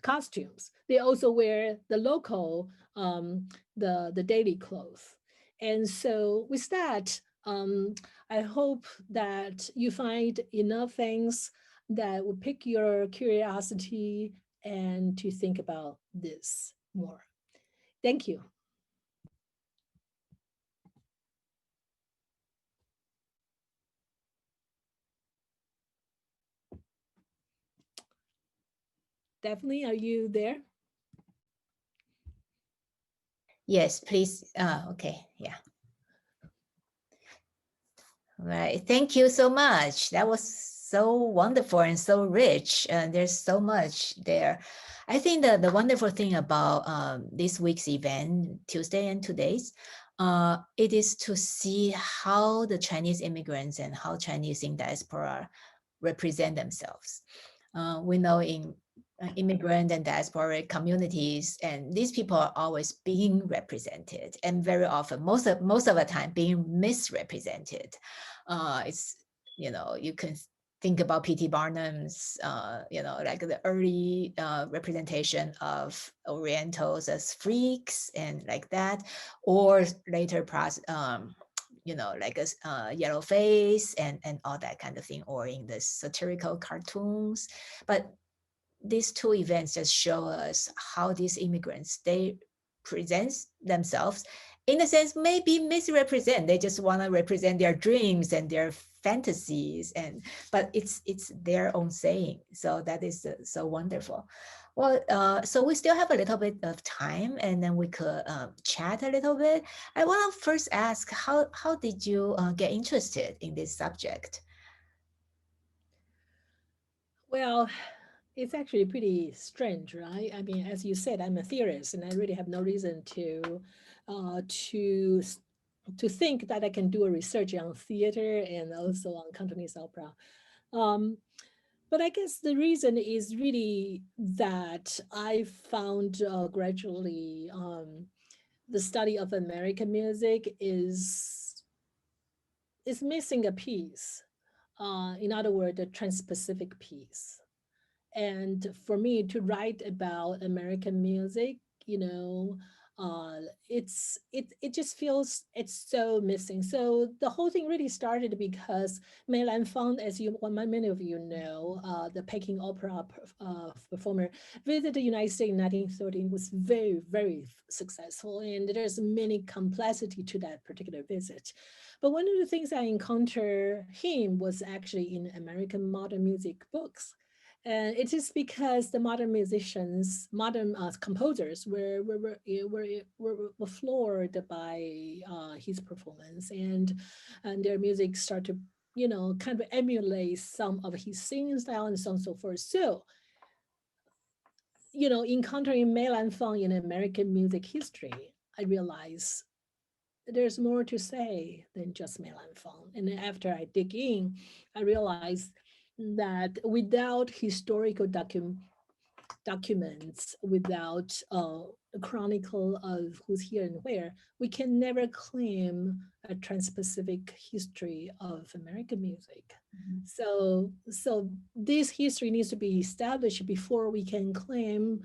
costumes. They also wear the local the daily clothes. And so with that, I hope that you find enough things that will pique your curiosity and to think about this more. Thank you. Daphne, are you there? Yes, please. Okay, yeah. All right. Thank you so much. That was so wonderful and so rich. There's so much there. I think the wonderful thing about this week's event, Tuesday and today's, it is to see how the Chinese immigrants and how Chinese in diaspora represent themselves. We know in immigrant and diasporic communities, and these people are always being represented, and very often, most of the time, being misrepresented. It's, you can think about P.T. Barnum's, like the early representation of Orientals as freaks and like that, or later like a yellow face and all that kind of thing, or in the satirical cartoons. But these two events just show us how these immigrants, they present themselves in a sense maybe misrepresent. They just want to represent their dreams and their fantasies, but it's their own saying. So that is so wonderful. Well, so we still have a little bit of time, and then we could chat a little bit. I want to first ask, how did you get interested in this subject? Well, it's actually pretty strange, right? I mean, as you said, I'm a theorist, and I really have no reason uh, to to think that I can do a research on theater and also on Cantonese opera. Um, but I guess the reason is really that I found gradually the study of American music is missing a piece. In other words, a trans-Pacific piece. And for me to write about American music, you know, it just feels it's so missing. So the whole thing really started because Meilan Fang, as many of you know, the Peking opera performer, visited the United States in 1913, was very, very successful, and there's many complexity to that particular visit. But one of the things I encountered him was actually in American modern music books. And it is because the modern musicians, modern composers were floored by his performance, and their music started to, kind of emulate some of his singing style and so on and so forth. So, encountering Meilan Fang in American music history, I realized there's more to say than just Meilan Fang. And after I dig in, I realized that without historical documents, without a chronicle of who's here and where, we can never claim a trans-Pacific history of American music. Mhm. So this history needs to be established before we can claim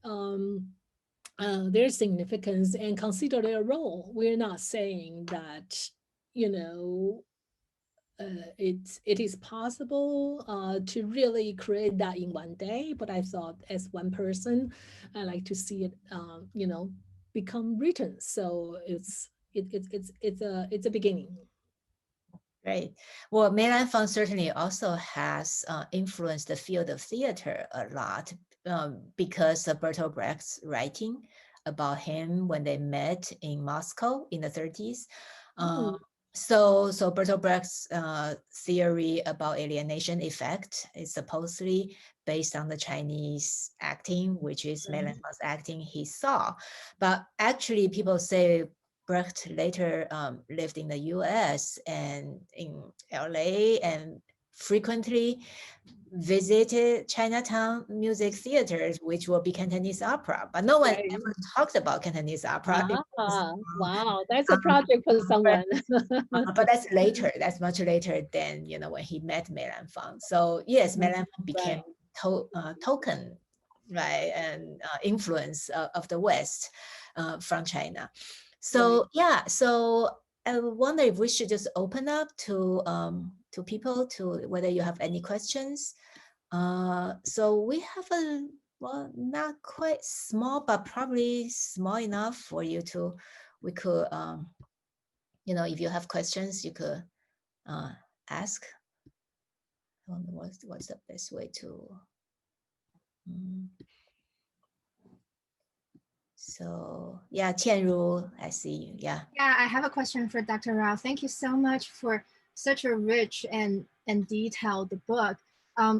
um, their significance and consider their role. We're not saying that, you know, it is possible to really create that in one day, but I thought as one person, I like to see it, become written. So it's a beginning. Great. Well, Meilan Fang certainly also has influenced the field of theater a lot, because of Bertolt Brecht's writing about him when they met in Moscow in the 30s. Mm, So Bertolt Brecht's theory about alienation effect is supposedly based on the Chinese acting, which is Meilan right. Fang's acting he saw. But actually, people say Brecht later lived in the US and in LA and frequently visited Chinatown music theaters, which will be Cantonese opera. But no one Right. ever talked about Cantonese opera because Wow, that's a um, project for someone. but that's later. That's much later than when he met Meilan Fang. So yes, Meilan Fang became Right, token, right, and influence of the West from China. right. So yeah, so I wonder if we should just open up to people to whether you have any questions. So we have a, well, not quite small, but probably small enough for you to, we could if you have questions, you could ask. I don't know what's the best way to So yeah, Qianru, I see you. Yeah. Yeah, I have a question for Dr. Rao. Thank you so much for such a rich and detailed book.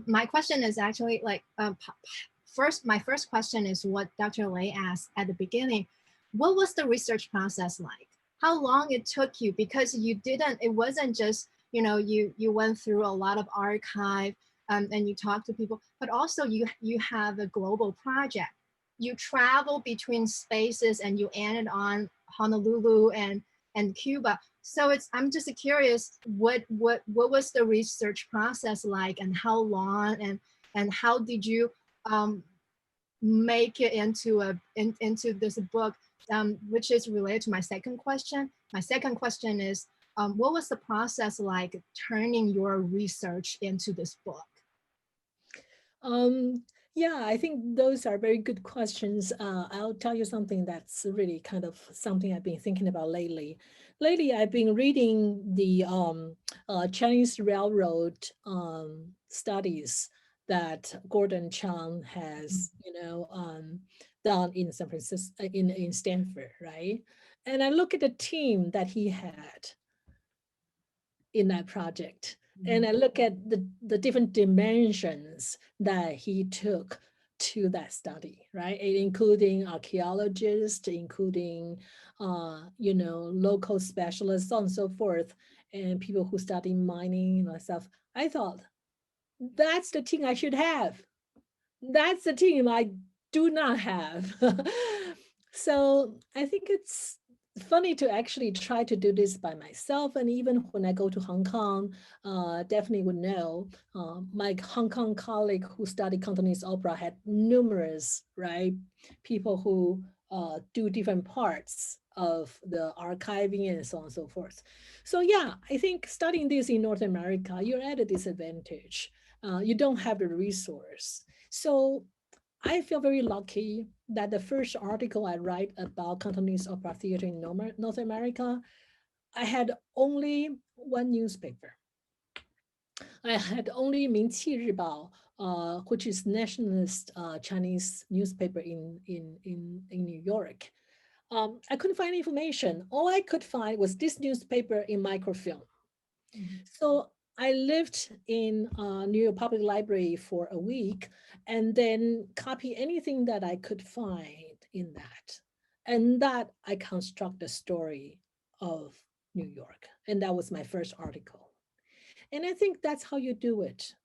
My question is actually like, my first question is what Dr. Lei asked at the beginning. What was the research process like? How long it took you? Because it wasn't just, you went through a lot of archive, and you talked to people, but also you have a global project. You travel between spaces and you ended on Honolulu and Cuba. So I'm just curious, what was the research process like, and how long, and how did you make it into this book, which is related to my second question. My second question is, what was the process like turning your research into this book? Yeah, I think those are very good questions. I'll tell you something that's really kind of something I've been thinking about lately. Lately, I've been reading the Chinese railroad studies that Gordon Chang has, done in San Francisco, in Stanford, right? And I look at the team that he had in that project. And I look at the different dimensions that he took to that study, right? Including archaeologists, including, local specialists, so on and so forth, and people who study mining and stuff. I thought, that's the team I should have. That's the team I do not have. So I think it's funny to actually try to do this by myself. And even when I go to Hong Kong, definitely would know, my Hong Kong colleague who studied Cantonese opera had numerous, right, people who do different parts of the archiving and so on and so forth. So yeah, I think studying this in North America, you're at a disadvantage. You don't have the resource. So I feel very lucky that the first article I write about Cantonese Opera Theater in North America, I had only one newspaper. I had only 明器日报, which is nationalist Chinese newspaper in New York. I couldn't find information. All I could find was this newspaper in microfilm. So I lived in New York Public Library for a week and then copy anything that I could find in that. And that I construct the story of New York. And that was my first article. And I think that's how you do it.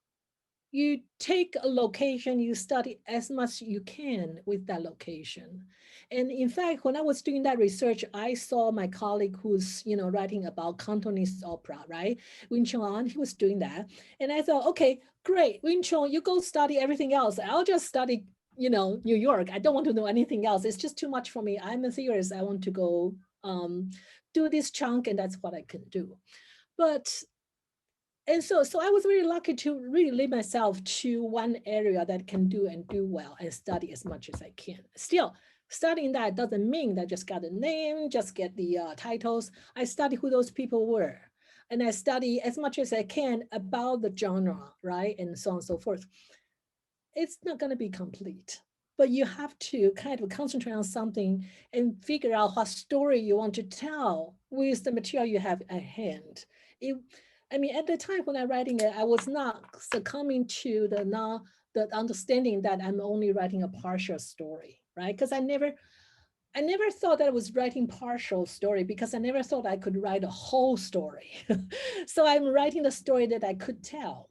You take a location, you study as much you can with that location. And in fact, when I was doing that research, I saw my colleague who's, writing about Cantonese opera, right? Win Chong, he was doing that. And I thought, okay, great, Win Chong, you go study everything else. I'll just study, New York. I don't want to know anything else. It's just too much for me. I'm a theorist. I want to go do this chunk, and that's what I can do. But and so I was really lucky to really limit myself to one area that can do well and study as much as I can. Still, studying that doesn't mean that I just got the name, just get the titles. I study who those people were. And I study as much as I can about the genre, right? And so on and so forth. It's not going to be complete, but you have to kind of concentrate on something and figure out what story you want to tell with the material you have at hand. At the time when I'm writing it, I was not succumbing to the understanding that I'm only writing a partial story, right? Because I never thought that I was writing partial story because I never thought I could write a whole story. So I'm writing the story that I could tell.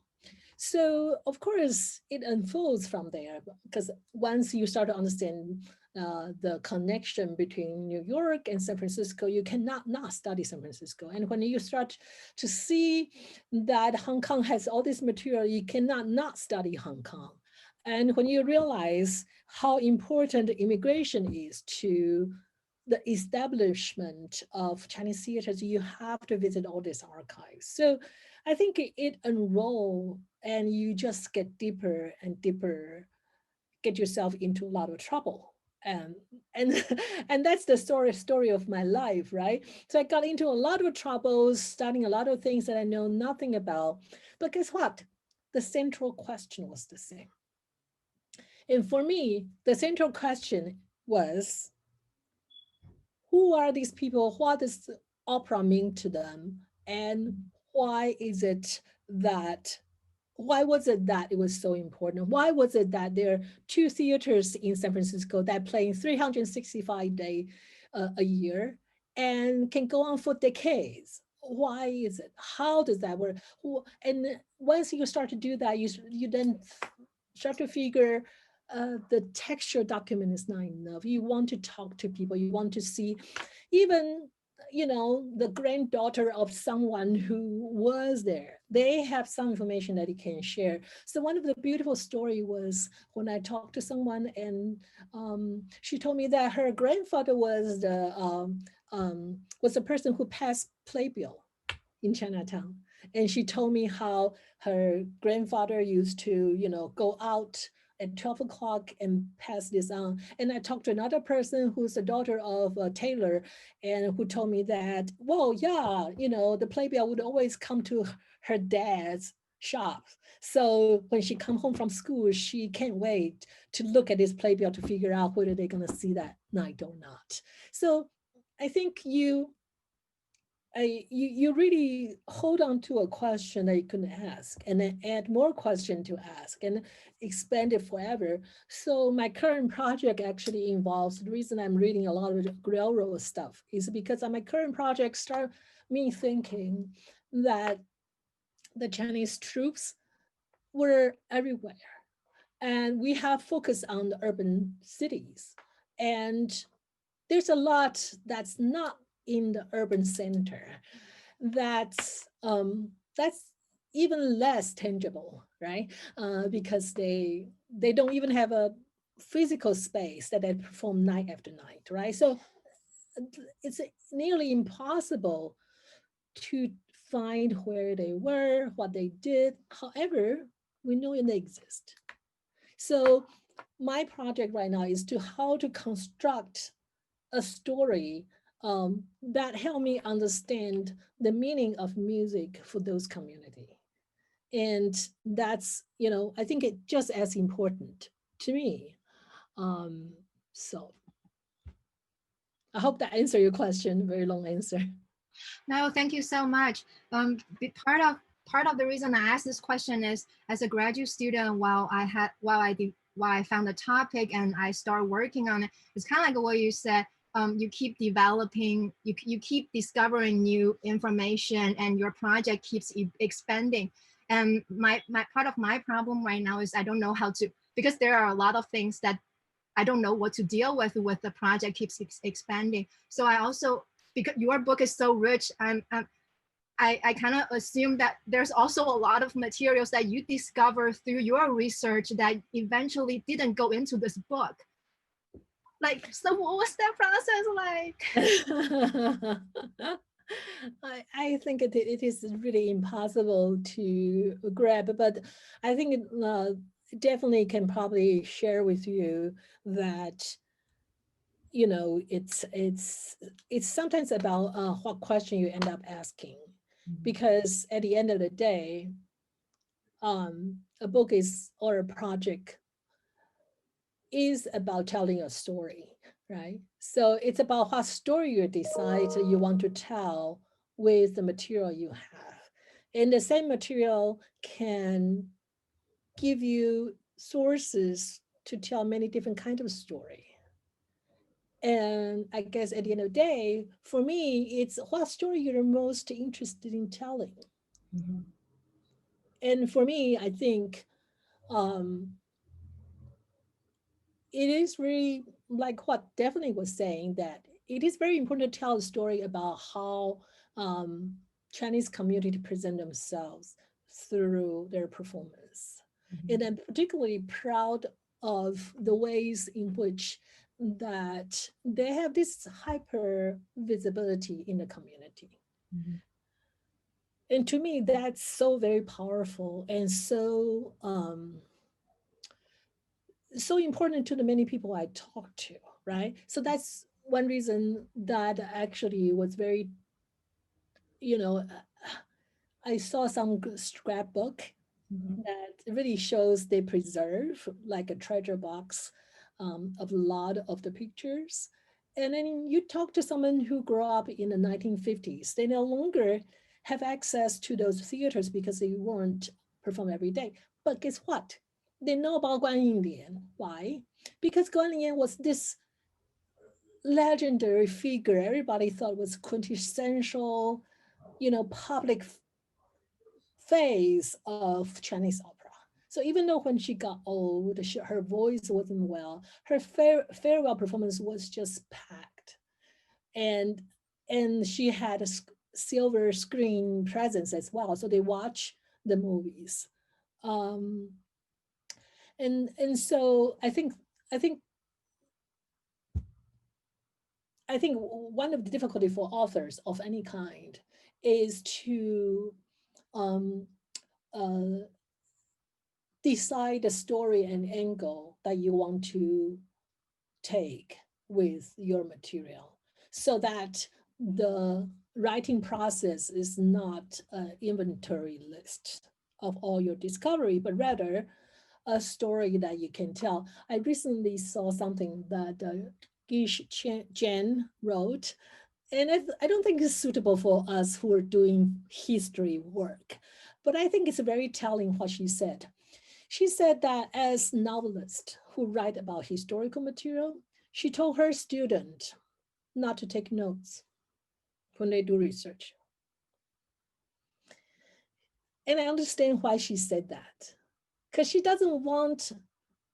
So of course it unfolds from there, because once you start to understand the connection between New York and San Francisco, you cannot not study San Francisco. And when you start to see that Hong Kong has all this material, you cannot not study Hong Kong. And when you realize how important immigration is to the establishment of Chinese theaters, you have to visit all these archives. So I think it unroll, and you just get deeper and deeper, get yourself into a lot of trouble. And and that's the story of my life, right? So I got into a lot of troubles, studying a lot of things that I know nothing about. But guess what? The central question was the same. And for me, the central question was, who are these people? What does opera mean to them? And why is it that, why was it that it was so important? Why was it that there are two theaters in San Francisco that play 365 days a year and can go on for decades? Why is it? How does that work? And once you start to do that, you then start to figure the texture document is not enough. You want to talk to people. You want to see even, you know, the granddaughter of someone who was there. They have some information that he can share. So one of the beautiful story was when I talked to someone and she told me that her grandfather was the person who passed playbill in Chinatown. And she told me how her grandfather used to, you know, go out at 12 o'clock and pass this on. And I talked to another person who's the daughter of a tailor and who told me that, well, yeah, you know, the playbill would always come to her dad's shop. So when she come home from school, she can't wait to look at this playbill to figure out whether they're gonna see that night or not. So I think you really hold on to a question that you can ask and then add more question to ask and expand it forever. So my current project actually involves, the reason I'm reading a lot of railroad stuff is because on my current project start me thinking that the Chinese troops were everywhere. And we have focused on the urban cities. And there's a lot that's not in the urban center that's even less tangible, right? Because they don't even have a physical space that they perform night after night, right? So it's nearly impossible to find where they were, what they did. However, we know they exist. So my project right now is to how to construct a story that help me understand the meaning of music for those community. And that's, you know, I think it just as important to me. So I hope that answered your question, very long answer. No, thank you so much. Part of the reason I asked this question is as a graduate student, while I found the topic and I started working on it, it's kind of like what you said. You keep developing, you keep discovering new information, and your project keeps expanding. And my part of my problem right now is I don't know how to, because there are a lot of things that I don't know what to deal with the project keeps expanding. So I also, because your book is so rich, I kind of assume that there's also a lot of materials that you discover through your research that eventually didn't go into this book. Like, so what was that process like? I think it is really impossible to grab, but I think it definitely can probably share with you that, you know, it's sometimes about what question you end up asking, because at the end of the day, a book is, or a project is about telling a story, right? So it's about what story you decide you want to tell with the material you have. And the same material can give you sources to tell many different kinds of story. And I guess at the end of the day, for me, it's what story you're most interested in telling. Mm-hmm. And for me, I think it is really like what Daphne was saying, that it is very important to tell a story about how Chinese community present themselves through their performance. Mm-hmm. And I'm particularly proud of the ways in which that they have this hyper visibility in the community. Mm-hmm. And to me, that's so very powerful and so so important to the many people I talk to, right? So that's one reason that actually was very, you know, I saw some scrapbook that really shows they preserve like a treasure box of a lot of the pictures. And then you talk to someone who grew up in the 1950s, they no longer have access to those theaters because they weren't performed every day. But guess what? They know about Guan Yinlian. Why? Because Guan Yinlian was this legendary figure everybody thought was quintessential, public face of Chinese opera. So even though when she got old, her voice wasn't well, her farewell performance was just packed. And she had a silver screen presence as well. So they watch the movies. And so I think one of the difficulty for authors of any kind is to um, uh, decide the story and angle that you want to take with your material, so that the writing process is not an inventory list of all your discovery, but rather a story that you can tell. I recently saw something that Gish Jen wrote, and I don't think it's suitable for us who are doing history work, but I think it's very telling what she said. She said that as novelists who write about historical material, she told her student not to take notes when they do research. And I understand why she said that, because she doesn't want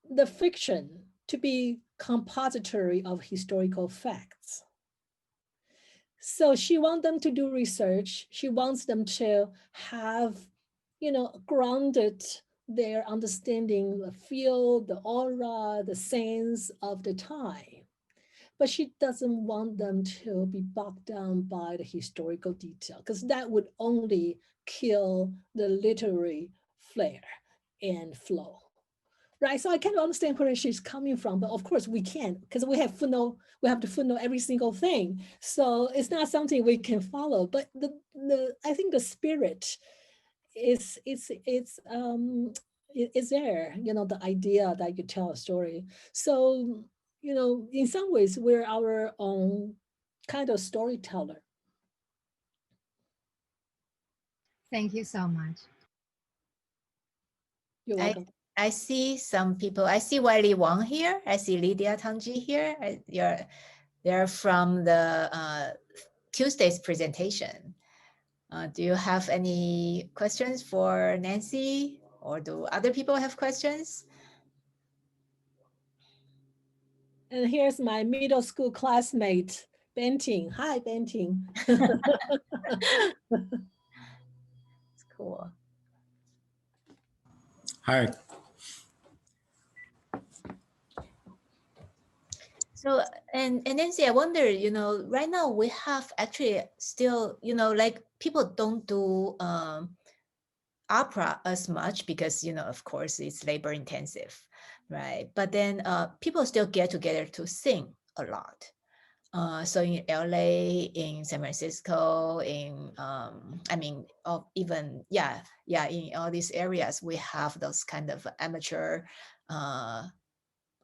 the fiction to be compository of historical facts. So she wants them to do research. She wants them to have, grounded their understanding, the feel, the aura, the sense of the time. But she doesn't want them to be bogged down by the historical detail, because that would only kill the literary flair and flow. Right, so I kind of understand where she's coming from, but of course we can't, because we have to footnote every single thing. So it's not something we can follow. But I think the spirit is there. The idea that you tell a story. So in some ways we're our own kind of storyteller. Thank you so much. You're welcome. I see some people. I see Wiley Wang here. I see Lydia Tangji here. They're from the Tuesday's presentation. Do you have any questions for Nancy, or do other people have questions? And here's my middle school classmate, Benting. Hi, Benting. It's cool. Hi. So, and Nancy, I wonder, right now we have actually still, like people don't do opera as much because, of course, it's labor intensive, right? But then people still get together to sing a lot. So in LA, in San Francisco, in in all these areas, we have those kind of amateur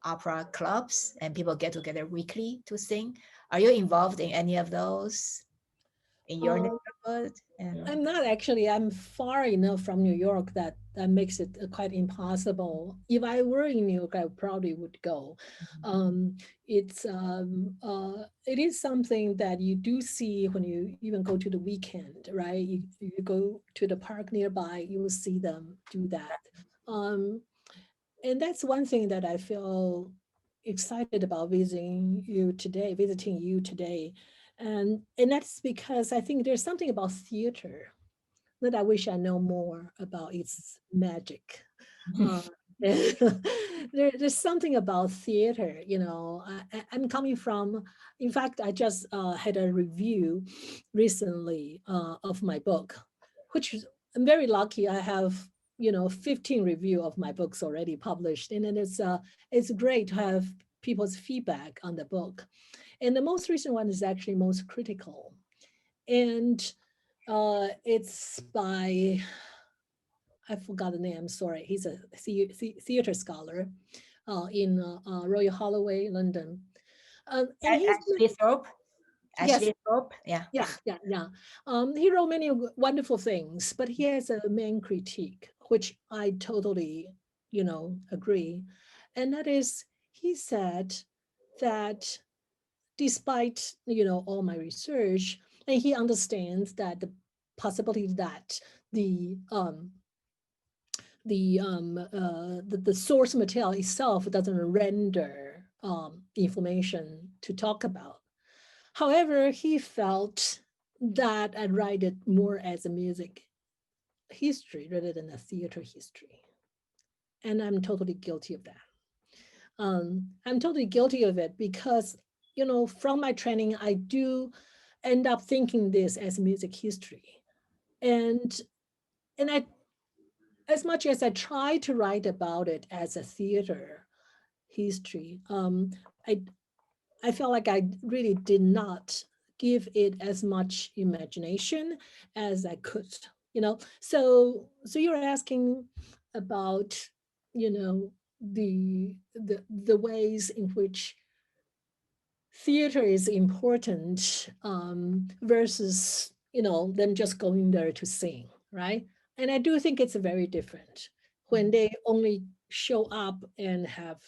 opera clubs, and people get together weekly to sing. Are you involved in any of those in your neighborhood? I'm not actually. I'm far enough from New York that makes it quite impossible. If I were in New York, I probably would go. It is something that you do see when you even go to the weekend, right? You go to the park nearby, you will see them do that. And that's one thing that I feel excited about visiting you today. And that's because I think there's something about theater that I wish I know more about its magic. There's something about theater, I'm coming from, in fact, I just had a review recently of my book, which I'm very lucky. I have 15 review of my books already published, and then it's great to have people's feedback on the book. And the most recent one is actually most critical, and it's by, I forgot the name, sorry. He's a theater scholar in Royal Holloway, London. And he's Ashley Thorpe. Yes. Ashley Thorpe. Yeah. Yeah. He wrote many wonderful things, but he has a main critique, which I totally, agree. And that is, he said that despite, all my research, and he understands that the possibility that the source material itself doesn't render information to talk about. However, he felt that I write it more as a music history rather than a theater history. And I'm totally guilty of that. I'm totally guilty of it because, from my training, I do end up thinking this as music history. And I, as much as I try to write about it as a theater history, I felt like I really did not give it as much imagination as I could, So you're asking about, the ways in which theater is important versus, them just going there to sing, right? And I do think it's very different when they only show up and have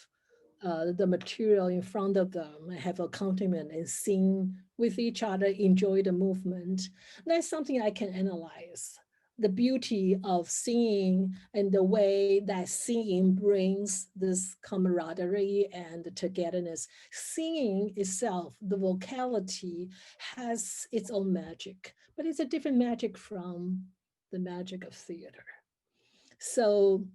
the material in front of them, have accompaniment and sing with each other, enjoy the movement. That's something I can analyze. The beauty of singing and the way that singing brings this camaraderie and togetherness. Singing itself, the vocality has its own magic, but it's a different magic from the magic of theater. So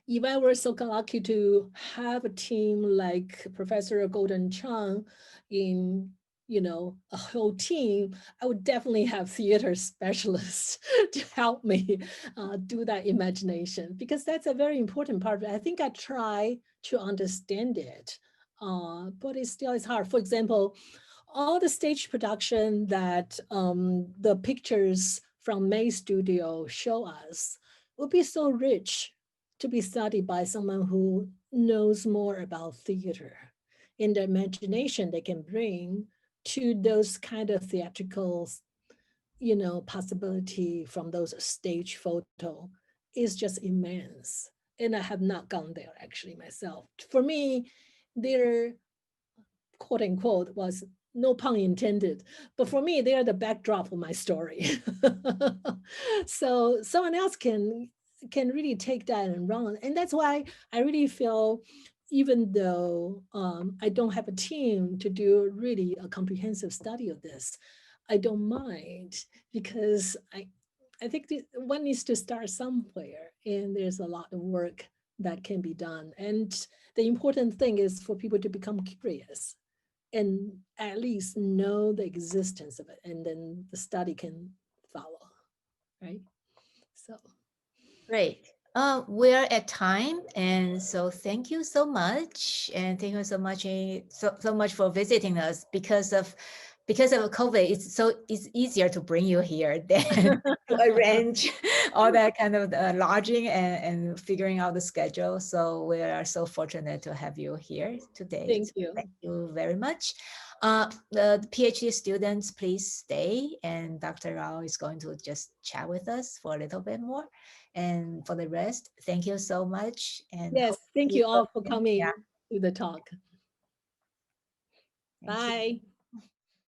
if I were so lucky to have a team like Professor Golden Chang in, a whole team, I would definitely have theater specialists to help me do that imagination, because that's a very important part of it. I think I try to understand it, but it still is hard. For example, all the stage production that the pictures from May Studio show us would be so rich to be studied by someone who knows more about theater in the imagination they can bring to those kind of theatrical, possibility from those stage photo is just immense. And I have not gone there actually myself. For me, their quote unquote was, no pun intended, but for me, they are the backdrop of my story. So someone else can really take that and run. And that's why I really feel, even though I don't have a team to do really a comprehensive study of this, I don't mind, because I think one needs to start somewhere, and there's a lot of work that can be done. And the important thing is for people to become curious and at least know the existence of it, and then the study can follow, right? So. Great. We're at time, and so thank you so much, and thank you so much, so much for visiting us. Because of COVID, it's easier to bring you here than to arrange all that kind of lodging and figuring out the schedule. So we are so fortunate to have you here today. Thank you. Thank you very much. The PhD students, please stay, and Dr. Rao is going to just chat with us for a little bit more. And for the rest, thank you so much. And yes, thank you all for coming to the talk. Thank Bye. You.